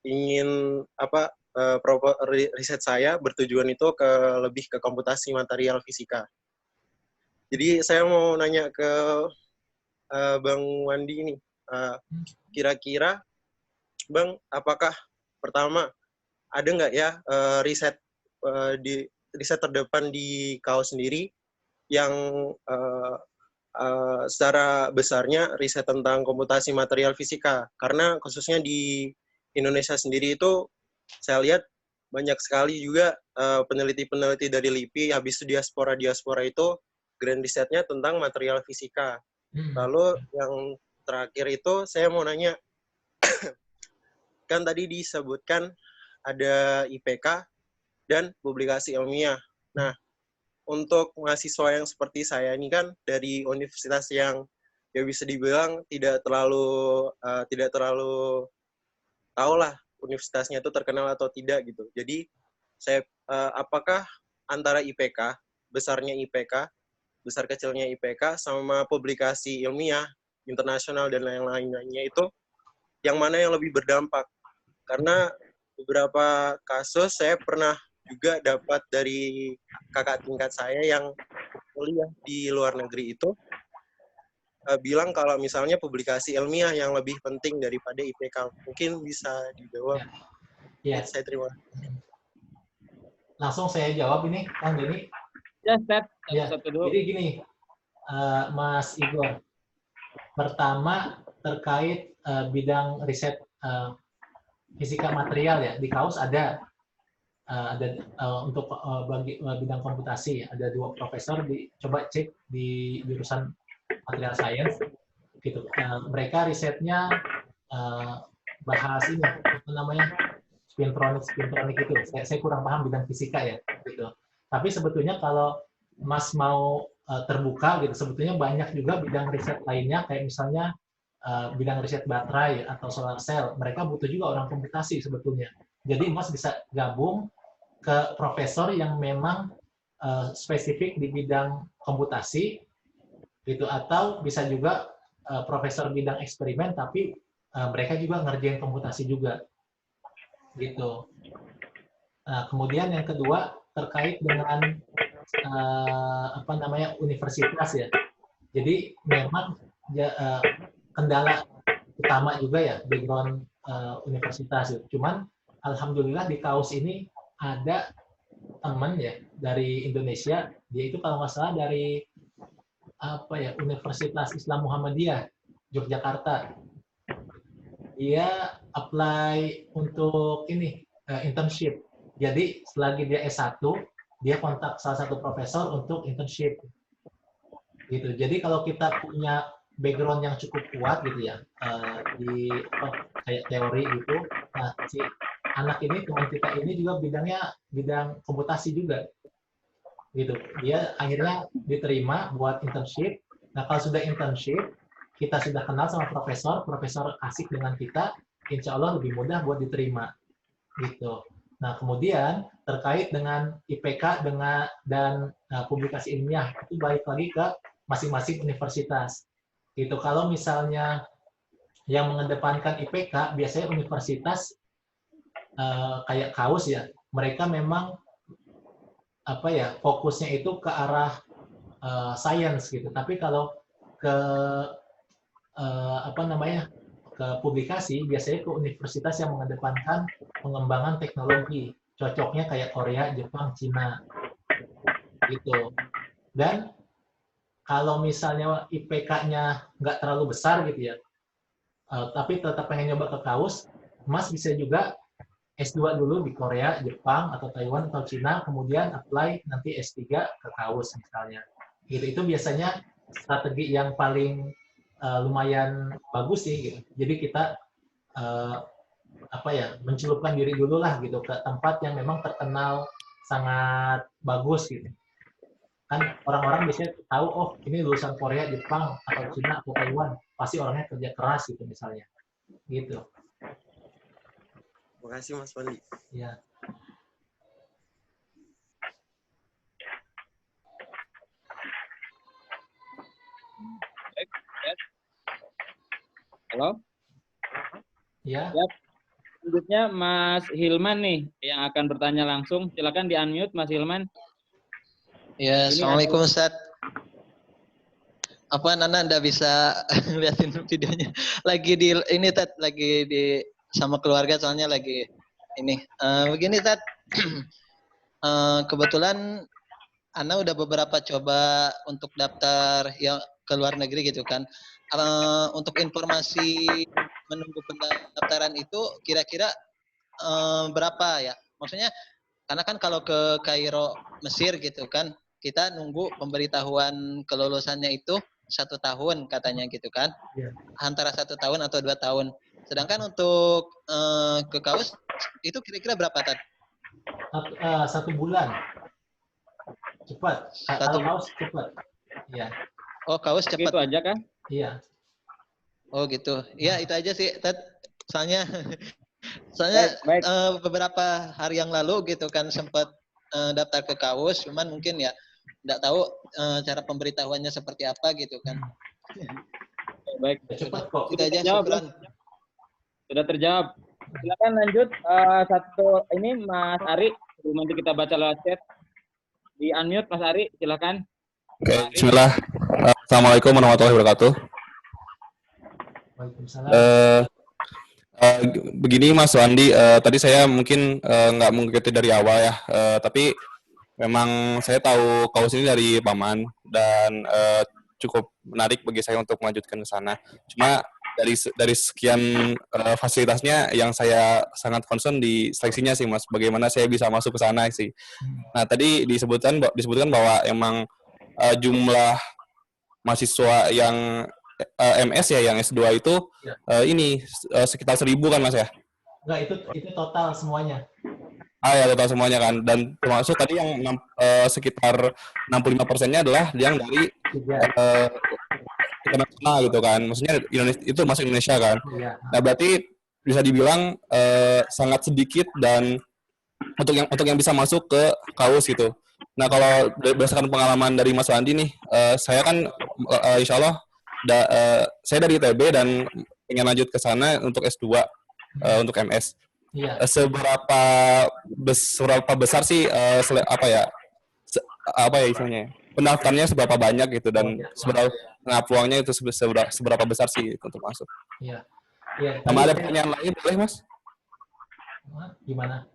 ingin riset saya bertujuan itu lebih ke komputasi material fisika. Jadi saya mau nanya ke Bang Wandi ini, kira-kira Bang, apakah pertama ada nggak ya riset terdepan di KAUS sendiri yang secara besarnya riset tentang komputasi material fisika? Karena khususnya di Indonesia sendiri itu saya lihat banyak sekali juga peneliti-peneliti dari LIPI, habis itu diaspora itu grand risetnya tentang material fisika. Lalu yang terakhir itu saya mau nanya, kan tadi disebutkan ada IPK dan publikasi ilmiah. Nah, untuk mahasiswa yang seperti saya ini kan dari universitas yang ya bisa dibilang tidak terlalu tahu lah universitasnya itu terkenal atau tidak gitu. Jadi saya apakah antara IPK, besarnya IPK, besar kecilnya IPK sama publikasi ilmiah internasional dan lain-lainnya itu yang mana yang lebih berdampak? Karena beberapa kasus saya pernah juga dapat dari kakak tingkat saya yang kuliah di luar negeri itu bilang kalau misalnya publikasi ilmiah yang lebih penting daripada IPK. Mungkin bisa dijawab. Ya. Saya terima kasih. Langsung saya jawab ini, Kang Denny. Ya, Ustaz. Ya. Satu dulu. Jadi gini, Mas Igor. Pertama, terkait bidang riset fisika material ya, di KAUS ada. untuk bidang komputasi ada 2 profesor, coba cek di jurusan material science gitu. Mereka risetnya bahas ini apa namanya spintronik itu. Saya kurang paham bidang fisika ya gitu. Tapi sebetulnya kalau Mas mau terbuka gitu, sebetulnya banyak juga bidang riset lainnya kayak misalnya bidang riset baterai atau solar cell. Mereka butuh juga orang komputasi sebetulnya. Jadi Mas bisa gabung ke profesor yang memang spesifik di bidang komputasi gitu, atau bisa juga profesor bidang eksperimen tapi mereka juga ngerjain komputasi juga gitu. Nah, kemudian yang kedua terkait dengan apa namanya universitas ya. Jadi memang kendala utama juga ya background universitas. Cuman alhamdulillah di KAUS ini ada teman ya dari Indonesia, dia itu kalau nggak salah dari apa ya Universitas Islam Muhammadiyah Yogyakarta. Dia apply untuk ini internship. Jadi selagi dia S1, dia kontak salah satu profesor untuk internship. Gitu. Jadi kalau kita punya background yang cukup kuat gitu ya di kayak teori gitu, nah si anak ini teman kita ini juga bidang komputasi juga gitu. Dia akhirnya diterima buat internship. Nah kalau sudah internship, kita sudah kenal sama profesor asik dengan kita, insya Allah lebih mudah buat diterima gitu. Nah kemudian terkait dengan IPK dan publikasi ilmiah itu balik lagi ke masing-masing universitas gitu. Kalau misalnya yang mengedepankan IPK biasanya universitas kayak KAUS ya, mereka memang apa ya fokusnya itu ke arah science gitu. Tapi kalau ke apa namanya ke publikasi biasanya ke universitas yang mengedepankan pengembangan teknologi, cocoknya kayak Korea, Jepang, Cina gitu. Dan kalau misalnya IPK-nya nggak terlalu besar gitu ya, tapi tetap pengen nyoba ke KAUS, Mas bisa juga S2 dulu di Korea, Jepang, atau Taiwan, atau Cina, kemudian apply nanti S3 ke KAUS misalnya. Gitu. Itu biasanya strategi yang paling lumayan bagus sih. Gitu. Jadi kita apa ya mencelupkan diri dulu lah gitu ke tempat yang memang terkenal sangat bagus gitu. Kan orang-orang biasanya tahu, oh ini lulusan Korea, Jepang, atau Cina, atau Taiwan, pasti orangnya kerja keras gitu misalnya. Gitu. Terima kasih Mas Wandi. Ya. Halo? Ya. Selanjutnya Mas Hilman nih yang akan bertanya langsung. Silakan di-unmute Mas Hilman. Ya, Assalamualaikum Ustaz. Apa Nana Anda bisa liatin videonya? Lagi di ini Tat, lagi di sama keluarga soalnya lagi ini. Begini Tat. Kebetulan Ana udah beberapa coba untuk daftar yang ke luar negeri gitu kan. Untuk informasi menunggu pendaftaran itu kira-kira berapa ya? Maksudnya karena kan kalau ke Kairo Mesir gitu kan kita nunggu pemberitahuan kelulusannya itu 1 tahun katanya gitu kan, antara 1 tahun atau 2 tahun. Sedangkan untuk ke KAUS itu kira-kira berapa Tat? 1 bulan. Cepat. Kalau KAUS cepat. Iya. Oh KAUS cepat. Itu aja kan? Iya. Oh gitu. Iya itu aja sih Tat. Soalnya baik. Beberapa hari yang lalu gitu kan sempat daftar ke KAUS, cuman mungkin ya nggak tahu cara pemberitahuannya seperti apa gitu kan. Baik. Cepat kok. Itu aja, syukran. Sudah terjawab. Silakan lanjut satu ini Mas Ari. Nanti kita baca lewat chat. Di unmute Mas Ari, silakan. Oke, bismillah. Assalamualaikum warahmatullahi wabarakatuh. Waalaikumsalam. Begini Mas Wandi, tadi saya mungkin nggak mengikuti dari awal ya, tapi memang saya tahu KAUS ini dari Paman dan cukup menarik bagi saya untuk melanjutkan ke sana. Cuma dari sekian fasilitasnya yang saya sangat concern di seleksinya sih Mas, bagaimana saya bisa masuk ke sana sih. Nah tadi disebutkan bahwa emang jumlah mahasiswa yang MS ya, yang S2 itu ini sekitar 1.000 kan Mas ya? Enggak, itu total semuanya. Ya total semuanya kan, dan termasuk tadi yang sekitar 65%-nya adalah yang dari internasional gitu kan, maksudnya Indonesia, itu masuk Indonesia kan. Nah berarti bisa dibilang sangat sedikit dan untuk yang bisa masuk ke KAUS gitu. Nah kalau berdasarkan pengalaman dari Mas Wandi nih, saya kan insya Allah saya dari ITB dan ingin lanjut ke sana untuk S2 untuk MS. Seberapa besar sih apa ya istilahnya, pendaftarnya seberapa banyak gitu, dan peluangnya itu seberapa besar sih untuk masuk? Iya. Sama ada pertanyaan lagi boleh Mas? Gimana?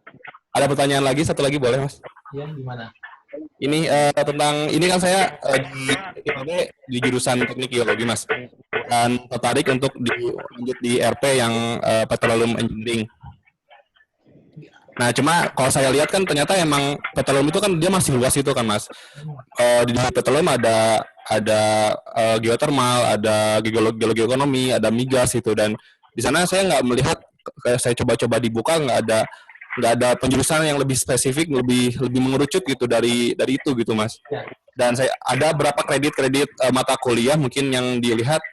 Ada pertanyaan lagi, satu lagi boleh Mas? Iya, gimana? Ini tentang ini kan saya di jurusan teknik geologi Mas, dan tertarik untuk lanjut di RP yang petroleum engineering. Nah, cuma kalau saya lihat kan ternyata emang petroleum itu kan dia masih luas itu kan Mas. Di petroleum ada geothermal, ada geologi ekonomi, ada migas itu, dan di sana saya nggak melihat, saya coba-coba dibuka nggak ada penjurusan yang lebih spesifik, lebih mengerucut gitu dari itu gitu Mas. Dan saya ada berapa kredit mata kuliah mungkin yang dilihat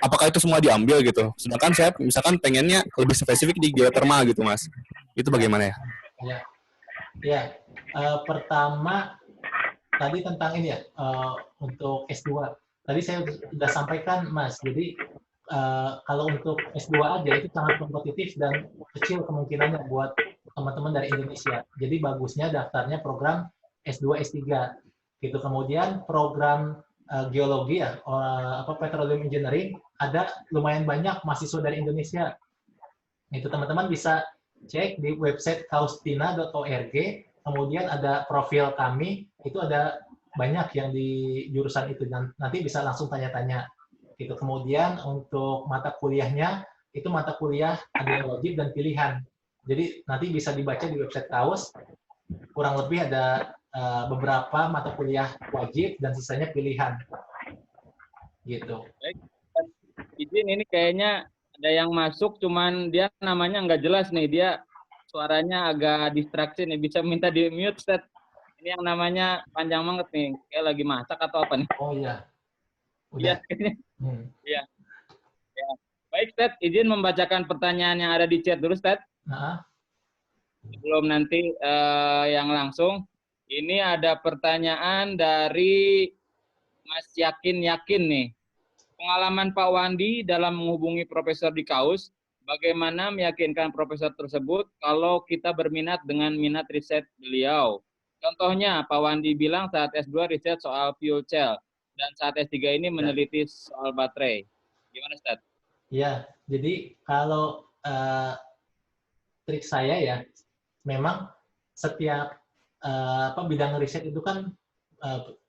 apakah itu semua diambil gitu. Sedangkan saya misalkan pengennya lebih spesifik di geothermal gitu Mas. Itu bagaimana ya? Pertama tadi tentang ini ya, untuk S2. Tadi saya sudah sampaikan Mas, jadi kalau untuk S2 aja itu sangat kompetitif dan kecil kemungkinannya buat teman-teman dari Indonesia. Jadi bagusnya daftarnya program S2, S3 gitu. Kemudian program geologi ya, petroleum engineering, ada lumayan banyak mahasiswa dari Indonesia. Itu teman-teman bisa cek di website kaustina.org, kemudian ada profil kami, itu ada banyak yang di jurusan itu, dan nanti bisa langsung tanya-tanya gitu. Kemudian untuk mata kuliahnya, itu mata kuliah ada yang wajib dan pilihan. Jadi nanti bisa dibaca di website KAUS, kurang lebih ada beberapa mata kuliah wajib dan sisanya pilihan. Gitu. Baik. Izin, ini kayaknya ada yang masuk, cuman dia namanya nggak jelas nih, dia suaranya agak distraksi nih, bisa minta di mute, Ustaz. Ini yang namanya panjang banget nih, kayak lagi masak atau apa nih? Oh iya. Iya. Iya. Ya. Baik, Ustaz, izin membacakan pertanyaan yang ada di chat dulu, Ustaz. Sebelum nanti yang langsung. Ini ada pertanyaan dari Mas Yakin nih. Pengalaman Pak Wandi dalam menghubungi profesor di KAUS, bagaimana meyakinkan profesor tersebut kalau kita berminat dengan minat riset beliau? Contohnya, Pak Wandi bilang saat S2 riset soal fuel cell, dan saat S3 ini meneliti soal baterai. Gimana, Ustaz? Ya, jadi kalau trik saya ya, memang setiap bidang riset itu kan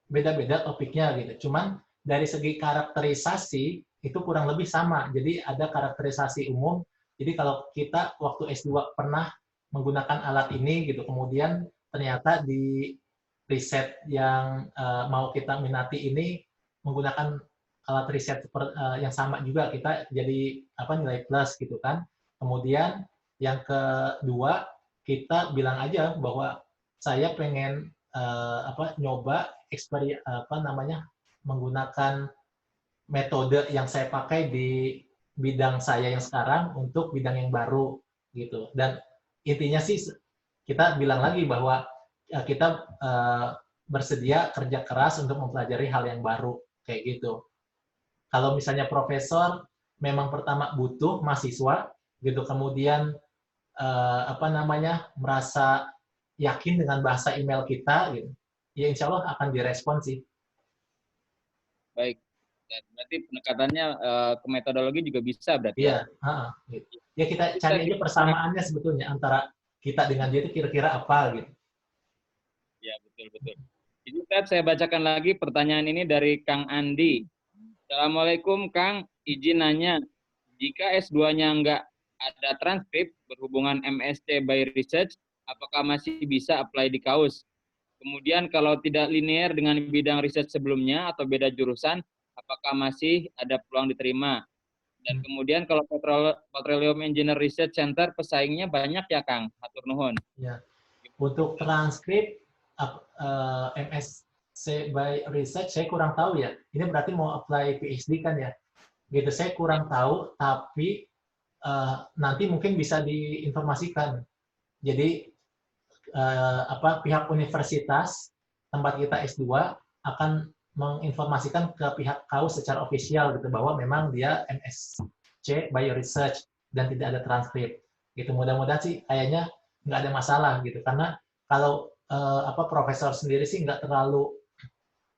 beda-beda topiknya gitu. Cuman dari segi karakterisasi itu kurang lebih sama. Jadi ada karakterisasi umum. Jadi kalau kita waktu S2 pernah menggunakan alat ini gitu, kemudian ternyata di riset yang mau kita minati ini menggunakan alat riset yang sama juga, kita jadi nilai plus gitu kan. Kemudian yang kedua, kita bilang aja bahwa saya pengen nyoba menggunakan metode yang saya pakai di bidang saya yang sekarang untuk bidang yang baru gitu. Dan intinya sih kita bilang lagi bahwa kita bersedia kerja keras untuk mempelajari hal yang baru kayak gitu. Kalau misalnya profesor memang pertama butuh mahasiswa gitu, kemudian merasa yakin dengan bahasa email kita gitu, ya insya Allah akan direspon sih. Baik, berarti pendekatannya ke metodologi juga bisa berarti. Iya, gitu. Ya kita cari aja persamaannya sebetulnya antara kita dengan dia itu kira-kira apa gitu. Ya, betul. Jadi saya bacakan lagi pertanyaan ini dari Kang Andi. Assalamualaikum Kang, izin nanya, Jika S2-nya nggak ada transkrip berhubungan MSc by Research, apakah masih bisa apply di KAUS? Kemudian kalau tidak linear dengan bidang riset sebelumnya atau beda jurusan, apakah masih ada peluang diterima? Dan kemudian kalau Petroleum Engineer Research Center pesaingnya banyak ya Kang? Hatur nuhun. Ya. Untuk transkrip MSc by Research saya kurang tahu ya. Ini berarti mau apply PhD kan ya? Gitu saya kurang tahu, tapi nanti mungkin bisa diinformasikan. Jadi pihak universitas tempat kita S2 akan menginformasikan ke pihak KAUS secara ofisial gitu bahwa memang dia MSc by Research dan tidak ada transkrip. Gitu mudah-mudahan sih kayaknya nggak ada masalah gitu karena kalau profesor sendiri sih nggak terlalu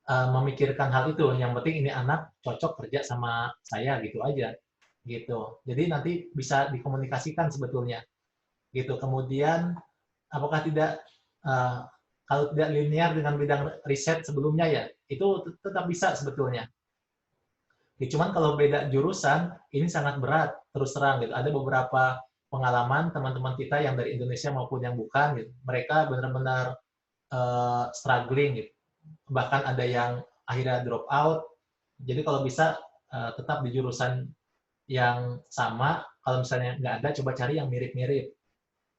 memikirkan hal itu. Yang penting ini anak cocok kerja sama saya gitu aja gitu. Jadi nanti bisa dikomunikasikan sebetulnya gitu. Kemudian apakah tidak kalau tidak linear dengan bidang riset sebelumnya ya itu tetap bisa sebetulnya. Ya, cuman kalau beda jurusan ini sangat berat terus terang gitu. Ada beberapa pengalaman teman-teman kita yang dari Indonesia maupun yang bukan gitu. Mereka benar-benar struggling gitu. Bahkan ada yang akhirnya drop out. Jadi kalau bisa tetap di jurusan yang sama. Kalau misalnya nggak ada, coba cari yang mirip-mirip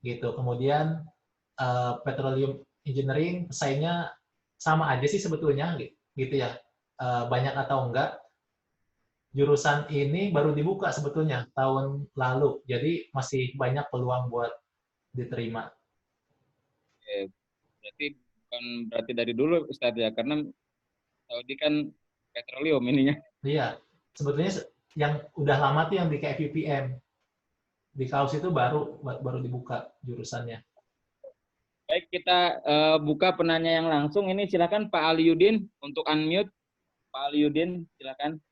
gitu. Kemudian petroleum engineering pesaingnya sama aja sih sebetulnya gitu ya. Banyak atau enggak, jurusan ini baru dibuka sebetulnya tahun lalu. Jadi masih banyak peluang buat diterima. Oke, bukan berarti dari dulu Ustadz ya, karena Saudi kan petroleum ininya. Iya, sebetulnya yang udah lama tuh yang di KFUPM. Di KAUS itu baru dibuka jurusannya. Baik, kita buka penanya yang langsung. Ini silakan Pak Aliudin untuk unmute. Pak Aliudin, silakan.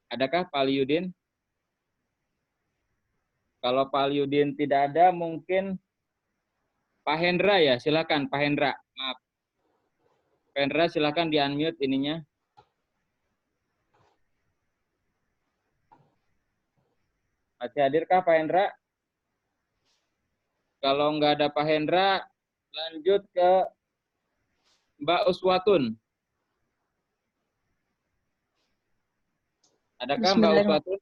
Adakah Pak Aliudin? Kalau Pak Aliudin tidak ada, mungkin Pak Hendra ya, silakan Pak Hendra. Maaf. Pak Hendra, silakan di-unmute ininya. Masih hadirkah Pak Hendra? Kalau nggak ada Pak Hendra, lanjut ke Mbak Uswatun. Adakah Mbak Uswatun?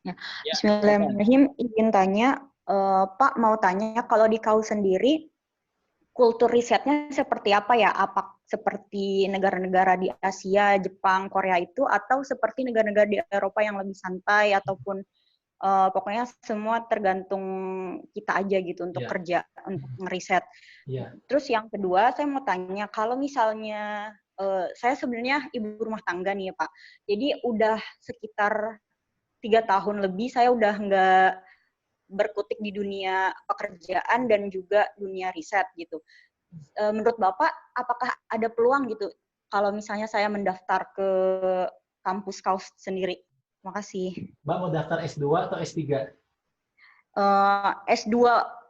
Ya. Bismillahirrahmanirrahim. Izin tanya, Pak mau tanya kalau di KAUS sendiri kultur risetnya seperti apa ya? Apa seperti negara-negara di Asia, Jepang, Korea itu, atau seperti negara-negara di Eropa yang lebih santai, ataupun pokoknya semua tergantung kita aja gitu untuk kerja, untuk ngeriset. Terus yang kedua, saya mau tanya, kalau misalnya saya sebenarnya ibu rumah tangga nih ya Pak, jadi udah sekitar 3 tahun lebih saya udah nggak berkutik di dunia pekerjaan dan juga dunia riset gitu. Menurut Bapak, apakah ada peluang gitu kalau misalnya saya mendaftar ke kampus KAUS sendiri? Terima kasih. Mbak mau daftar S2 atau S3?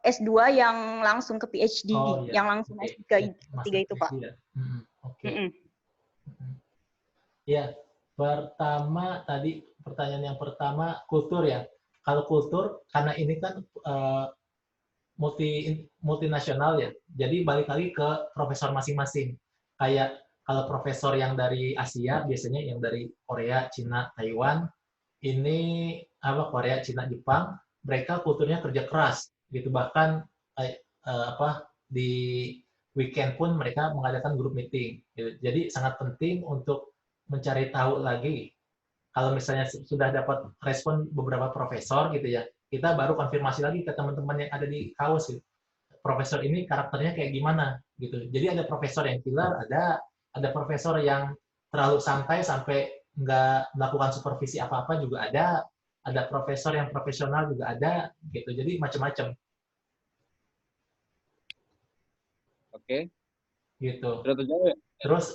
S2 yang langsung ke PhD, yang langsung S3 itu Pak. Oke. Ya, pertama tadi pertanyaan yang pertama kultur ya. Kalau kultur karena ini kan multinasional ya. Jadi balik lagi ke profesor masing-masing. Kayak kalau profesor yang dari Asia biasanya yang dari Korea, Cina, Taiwan, ini Korea, Cina, Jepang, mereka kulturnya kerja keras gitu. Bahkan di weekend pun mereka mengadakan group meeting. Gitu. Jadi sangat penting untuk mencari tahu lagi. Kalau misalnya sudah dapat respon beberapa profesor gitu ya, kita baru konfirmasi lagi ke teman-teman yang ada di KAUS gitu. Profesor ini karakternya kayak gimana gitu. Jadi ada profesor yang killer, ada profesor yang terlalu santai sampai nggak melakukan supervisi apa-apa juga ada profesor yang profesional juga ada gitu. Jadi macam-macam. Oke. Gitu. Terus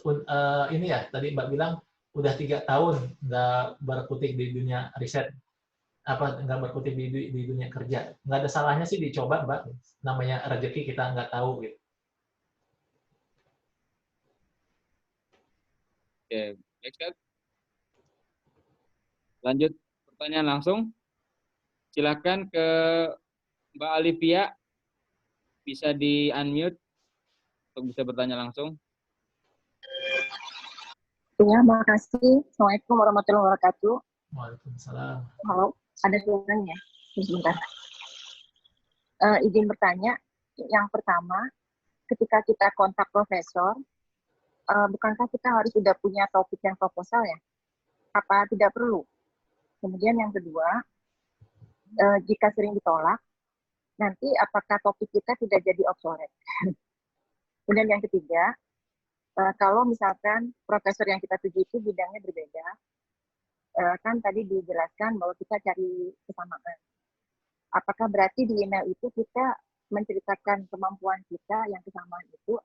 ini ya tadi Mbak bilang udah 3 tahun nggak berkutik di dunia riset, nggak berkutik di dunia kerja. Nggak ada salahnya sih dicoba Mbak. Namanya rezeki kita nggak tahu gitu. Oke, baik. Lanjut pertanyaan langsung. Silakan ke Mbak Alivia, bisa di-unmute untuk bisa bertanya langsung. Ya, makasih. Assalamualaikum warahmatullahi wabarakatuh. Waalaikumsalam. Halo, ada suaranya? Sebentar. Izin bertanya, yang pertama, ketika kita kontak profesor, bukankah kita harus sudah punya topik dan proposal ya? Apa tidak perlu? Kemudian yang kedua, jika sering ditolak, nanti apakah topik kita tidak jadi obsolete? Kemudian yang ketiga, kalau misalkan profesor yang kita tuju itu bidangnya berbeda, kan tadi dijelaskan bahwa kita cari kesamaan. Apakah berarti di email itu kita menceritakan kemampuan kita yang kesamaan itu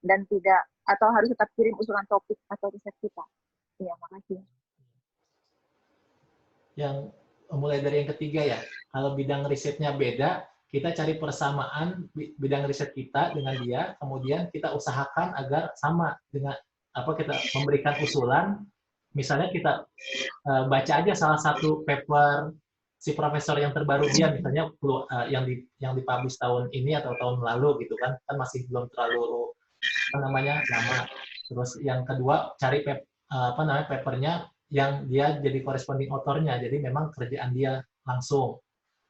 dan tidak, atau harus tetap kirim usulan topik atau riset kita? Ya, makasih. Yang mulai dari yang ketiga ya, kalau bidang risetnya beda, kita cari persamaan bidang riset kita dengan dia, kemudian kita usahakan agar sama dengan kita memberikan usulan. Misalnya kita baca aja salah satu paper si profesor yang terbaru dia, misalnya yang dipublish tahun ini atau tahun lalu gitu kan masih belum terlalu lama. Terus yang kedua cari papernya yang dia jadi corresponding authornya, jadi memang kerjaan dia langsung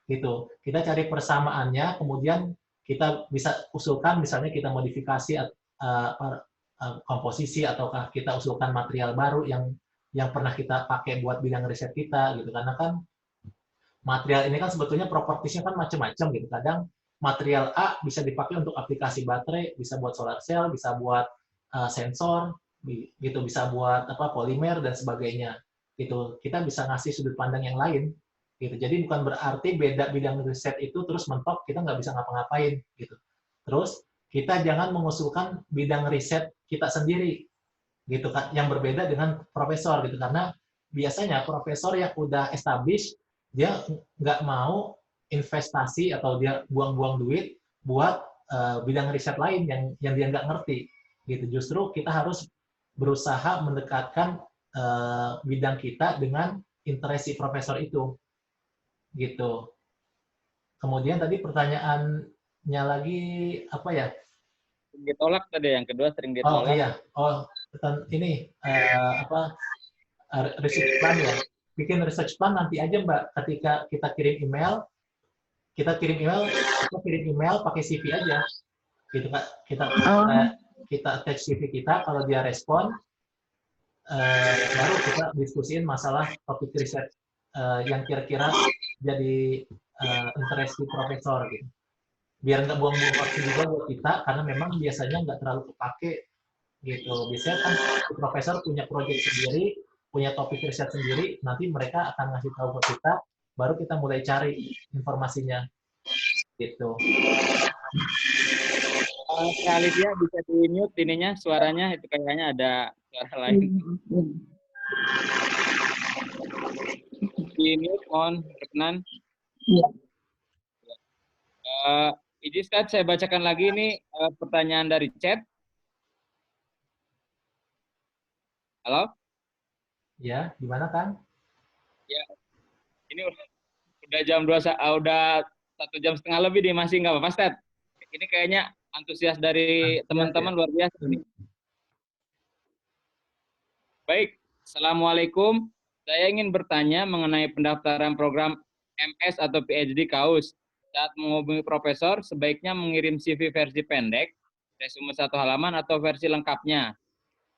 gitu. Kita cari persamaannya, kemudian kita bisa usulkan misalnya kita modifikasi komposisi ataukah kita usulkan material baru yang pernah kita pakai buat bidang riset kita gitu. Karena kan material ini kan sebetulnya propertiesnya kan macam-macam gitu. Kadang material A bisa dipakai untuk aplikasi baterai, bisa buat solar cell, bisa buat sensor gitu, bisa buat polimer dan sebagainya gitu. Kita bisa ngasih sudut pandang yang lain gitu. Jadi bukan berarti beda bidang riset itu terus mentok kita nggak bisa ngapa-ngapain gitu. Terus kita jangan mengusulkan bidang riset kita sendiri gitu kan, yang berbeda dengan profesor gitu, karena biasanya profesor yang udah established dia nggak mau investasi atau dia buang-buang duit buat bidang riset lain yang dia nggak ngerti gitu. Justru kita harus berusaha mendekatkan bidang kita dengan interest si profesor itu gitu. Kemudian tadi pertanyaannya lagi apa ya? Ditolak tadi, yang kedua sering ditolak. Oh iya, ini research plan ya. Bikin research plan nanti aja Mbak, ketika kita kirim email pakai CV aja. Gitu Kak. Kita attach CV kita, kalau dia respon baru kita diskusiin masalah topik riset yang kira-kira jadi interest di profesor gitu. Biar nggak buang-buang waktu juga buat kita, karena memang biasanya nggak terlalu kepake gitu. Biasanya kan profesor punya proyek sendiri, punya topik riset sendiri, nanti mereka akan ngasih tahu ke kita, baru kita mulai cari informasinya gitu. Sekali dia bisa di-mute ininya, suaranya itu kayaknya ada suara lain. Di-mute, mohon berkenan. Ustaz, saya bacakan lagi ini pertanyaan dari chat. Halo? Ya, gimana Kang? Ya, ini udah jam 2, udah 1,5 jam lebih nih, masih nggak apa-apa, Ustaz. Ini kayaknya antusias dari teman-teman luar biasa ini. Baik, Assalamualaikum. Saya ingin bertanya mengenai pendaftaran program MS atau PhD KAUS. Saat menghubungi profesor, sebaiknya mengirim CV versi pendek, resume 1 halaman, atau versi lengkapnya.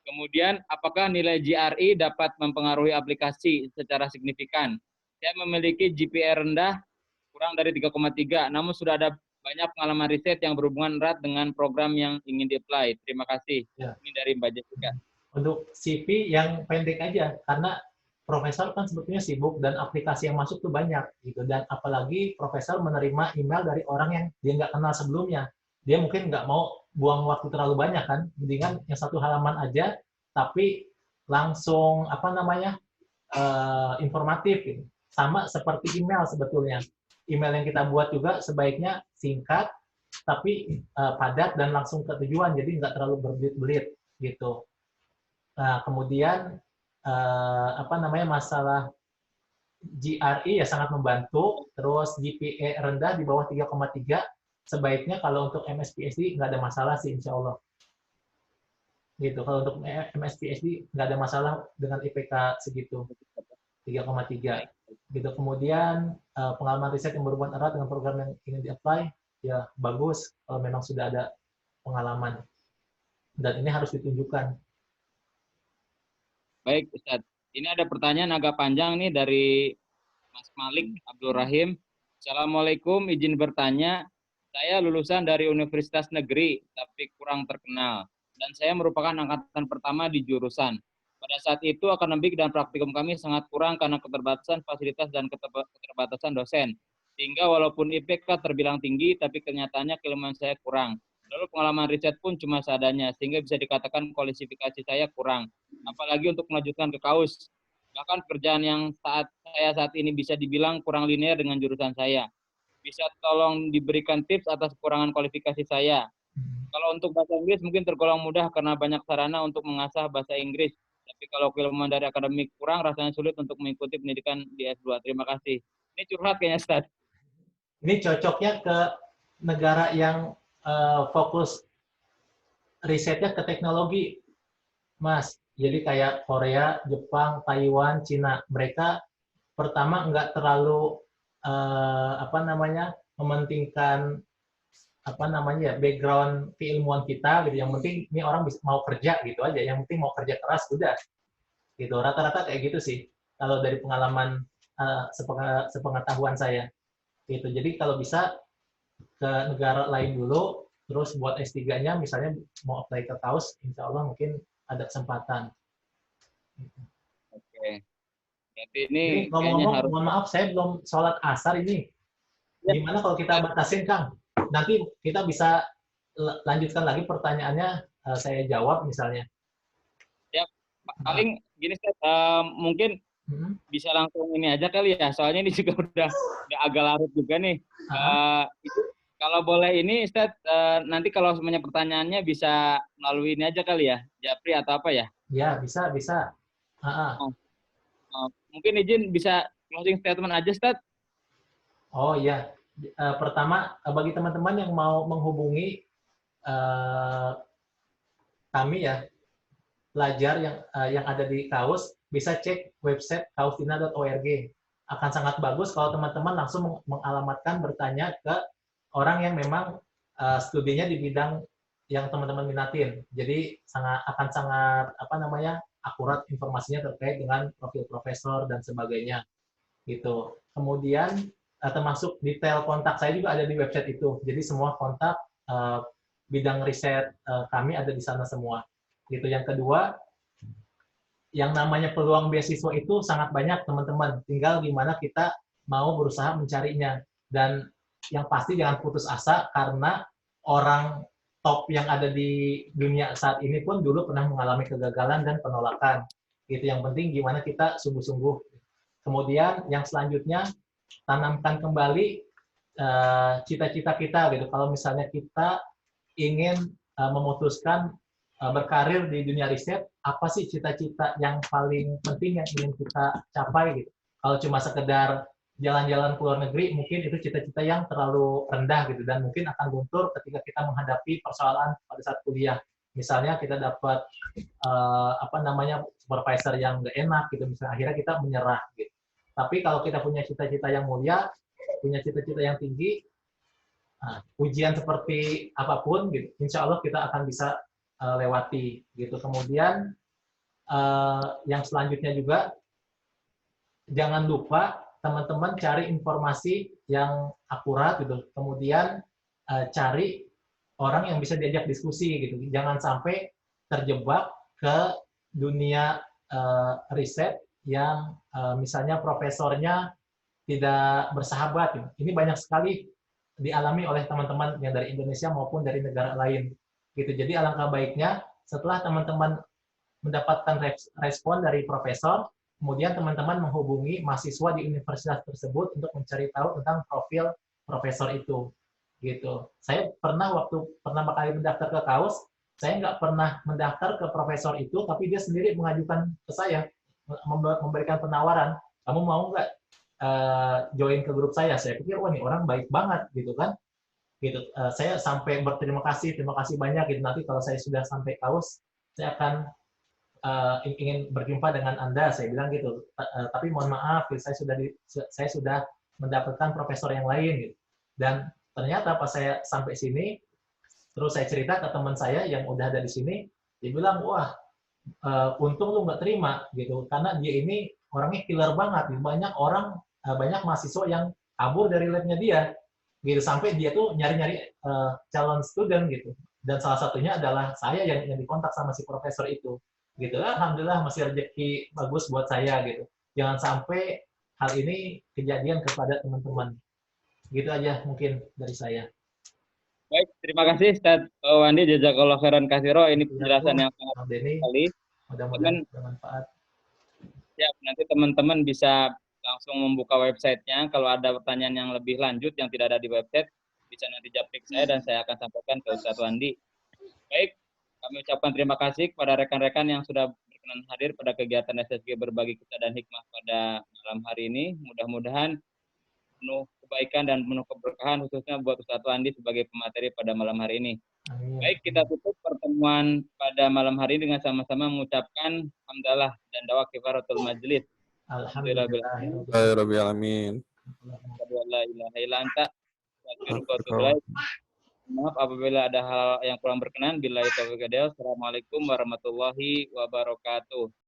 Kemudian, apakah nilai GRE dapat mempengaruhi aplikasi secara signifikan? Saya memiliki GPA rendah, kurang dari 3,3, namun sudah ada banyak pengalaman riset yang berhubungan erat dengan program yang ingin di-apply. Terima kasih. Ya. Ini dari Mbak Jessica. Untuk CV yang pendek aja, karena profesor kan sebetulnya sibuk dan aplikasi yang masuk tuh banyak gitu, dan apalagi profesor menerima email dari orang yang dia nggak kenal sebelumnya, dia mungkin nggak mau buang waktu terlalu banyak kan, mendingan yang 1 halaman aja tapi langsung informatif gitu. Sama seperti email sebetulnya, email yang kita buat juga sebaiknya singkat tapi padat dan langsung ke tujuan, jadi nggak terlalu berbelit-belit gitu. Nah, kemudian masalah GRE ya sangat membantu, terus GPA rendah di bawah 3,3, sebaiknya kalau untuk MS PhD nggak ada masalah sih, insya Allah. Gitu, kalau untuk MS PhD nggak ada masalah dengan IPK segitu, 3,3. Gitu. Kemudian pengalaman riset yang berhubungan erat dengan program yang ingin di-apply, ya bagus kalau memang sudah ada pengalaman. Dan ini harus ditunjukkan. Baik, Ustadz. Ini ada pertanyaan agak panjang nih dari Mas Malik Abdul Rahim. Assalamualaikum, izin bertanya. Saya lulusan dari Universitas Negeri, tapi kurang terkenal. Dan saya merupakan angkatan pertama di jurusan. Pada saat itu, akademik dan praktikum kami sangat kurang karena keterbatasan fasilitas dan keterbatasan dosen. Sehingga walaupun IPK terbilang tinggi, tapi kenyataannya keilmuan saya kurang. Lalu pengalaman riset pun cuma seadanya, sehingga bisa dikatakan kualifikasi saya kurang. Apalagi untuk melanjutkan ke KAUS. Bahkan pekerjaan yang saat ini bisa dibilang kurang linear dengan jurusan saya. Bisa tolong diberikan tips atas kekurangan kualifikasi saya. Kalau untuk bahasa Inggris mungkin tergolong mudah karena banyak sarana untuk mengasah bahasa Inggris. Tapi kalau keilmuan dari akademik kurang, rasanya sulit untuk mengikuti pendidikan di S2. Terima kasih. Ini curhat kayaknya, Ustaz. Ini cocoknya ke negara yang fokus risetnya ke teknologi, Mas. Jadi kayak Korea, Jepang, Taiwan, Cina. Mereka pertama nggak terlalu mementingkan background keilmuan kita gitu. Yang penting ini orang mau kerja gitu aja. Yang penting mau kerja keras udah. Gitu. Rata-rata kayak gitu sih. Kalau dari pengalaman sepengetahuan saya. Gitu. Jadi kalau bisa ke negara lain dulu, terus buat S3-nya misalnya mau apply ke KAUS, insya Allah mungkin ada kesempatan. Oke. Jadi ini ngomong-ngomong, harus... mohon maaf, saya belum sholat asar ini. Gimana kalau kita batasin, Kang? Nanti kita bisa lanjutkan lagi pertanyaannya, saya jawab misalnya. Ya, paling gini, mungkin bisa langsung ini aja kali ya, soalnya ini juga udah agak larut juga nih. Kalau boleh ini, Ustaz, nanti kalau semuanya pertanyaannya bisa melalui ini aja kali ya, Japri atau apa ya? Ya, bisa. Mungkin izin bisa closing statement aja, Ustaz? Oh iya, pertama bagi teman-teman yang mau menghubungi kami ya, pelajar yang ada di KAUS, bisa cek website kaustina.org. Akan sangat bagus kalau teman-teman langsung mengalamatkan bertanya ke orang yang memang studinya di bidang yang teman-teman minatin. Jadi akan sangat akurat informasinya terkait dengan profil profesor dan sebagainya. Gitu. Kemudian termasuk detail kontak saya juga ada di website itu. Jadi semua kontak bidang riset kami ada di sana semua. Gitu. Yang kedua, yang namanya peluang beasiswa itu sangat banyak, teman-teman. Tinggal gimana kita mau berusaha mencarinya. Dan yang pasti jangan putus asa, karena orang top yang ada di dunia saat ini pun dulu pernah mengalami kegagalan dan penolakan. Gitu. Yang penting gimana kita sungguh-sungguh. Kemudian yang selanjutnya, tanamkan kembali cita-cita kita. Gitu. Kalau misalnya kita ingin memutuskan berkarir di dunia riset, apa sih cita-cita yang paling penting yang ingin kita capai gitu. Kalau cuma sekedar jalan-jalan ke luar negeri, mungkin itu cita-cita yang terlalu rendah gitu, dan mungkin akan luntur ketika kita menghadapi persoalan pada saat kuliah. Misalnya kita dapat supervisor yang nggak enak gitu, misalnya akhirnya kita menyerah gitu. Tapi kalau kita punya cita-cita yang mulia, punya cita-cita yang tinggi, ujian seperti apapun gitu, insya Allah kita akan bisa lewati gitu. Kemudian yang selanjutnya juga jangan lupa teman-teman cari informasi yang akurat gitu. Kemudian cari orang yang bisa diajak diskusi gitu. Jangan sampai terjebak ke dunia riset yang misalnya profesornya tidak bersahabat gitu. Ini banyak sekali dialami oleh teman-teman yang dari Indonesia maupun dari negara lain. Gitu. Jadi alangkah baiknya setelah teman-teman mendapatkan respon dari profesor, kemudian teman-teman menghubungi mahasiswa di universitas tersebut untuk mencari tahu tentang profil profesor itu. Gitu. Saya waktu pertama kali mendaftar ke KAUS, saya nggak pernah mendaftar ke profesor itu, tapi dia sendiri mengajukan ke saya, memberikan penawaran, kamu mau nggak join ke grup saya pikir wah ini orang baik banget gitu kan, gitu. Saya sampai berterima kasih, terima kasih banyak gitu. Nanti kalau saya sudah sampai kaus, saya akan ingin berjumpa dengan Anda, saya bilang gitu. Tapi mohon maaf, saya sudah mendapatkan profesor yang lain gitu. Dan ternyata pas saya sampai sini, terus saya cerita ke teman saya yang udah ada di sini, dia bilang, wah, untung lu nggak terima gitu, karena dia ini orangnya killer banget. Banyak orang, banyak mahasiswa yang kabur dari labnya dia, gitu, sampai dia tuh nyari-nyari calon student gitu. Dan salah satunya adalah saya yang dikontak sama si profesor itu, gitu. Alhamdulillah masih rezeki bagus buat saya gitu. Jangan sampai hal ini kejadian kepada teman-teman. Gitu aja mungkin dari saya. Baik, terima kasih Ustaz Wandi, jazakallah khairan katsiro. Ini penjelasan yang sangat sekali. Mudah-mudahan bermanfaat. Ya, nanti teman-teman bisa langsung membuka websitenya. Kalau ada pertanyaan yang lebih lanjut yang tidak ada di website, bisa nanti japrik saya dan saya akan sampaikan ke Ustaz Wandi. Baik, kami ucapkan terima kasih kepada rekan-rekan yang sudah berkenan hadir pada kegiatan SSG Berbagi Kisah dan Hikmah pada malam hari ini. Mudah-mudahan penuh kebaikan dan penuh keberkahan khususnya buat Ustaz Wandi sebagai pemateri pada malam hari ini. Amin. Baik, kita tutup pertemuan pada malam hari ini dengan sama-sama mengucapkan hamdalah dan doa kifaratul majlis. Alhamdulillah. Rabbil alamin. Maaf apabila ada hal yang kurang berkenan. Billahi taufiq wal hidayah. Assalamualaikum warahmatullahi wabarakatuh.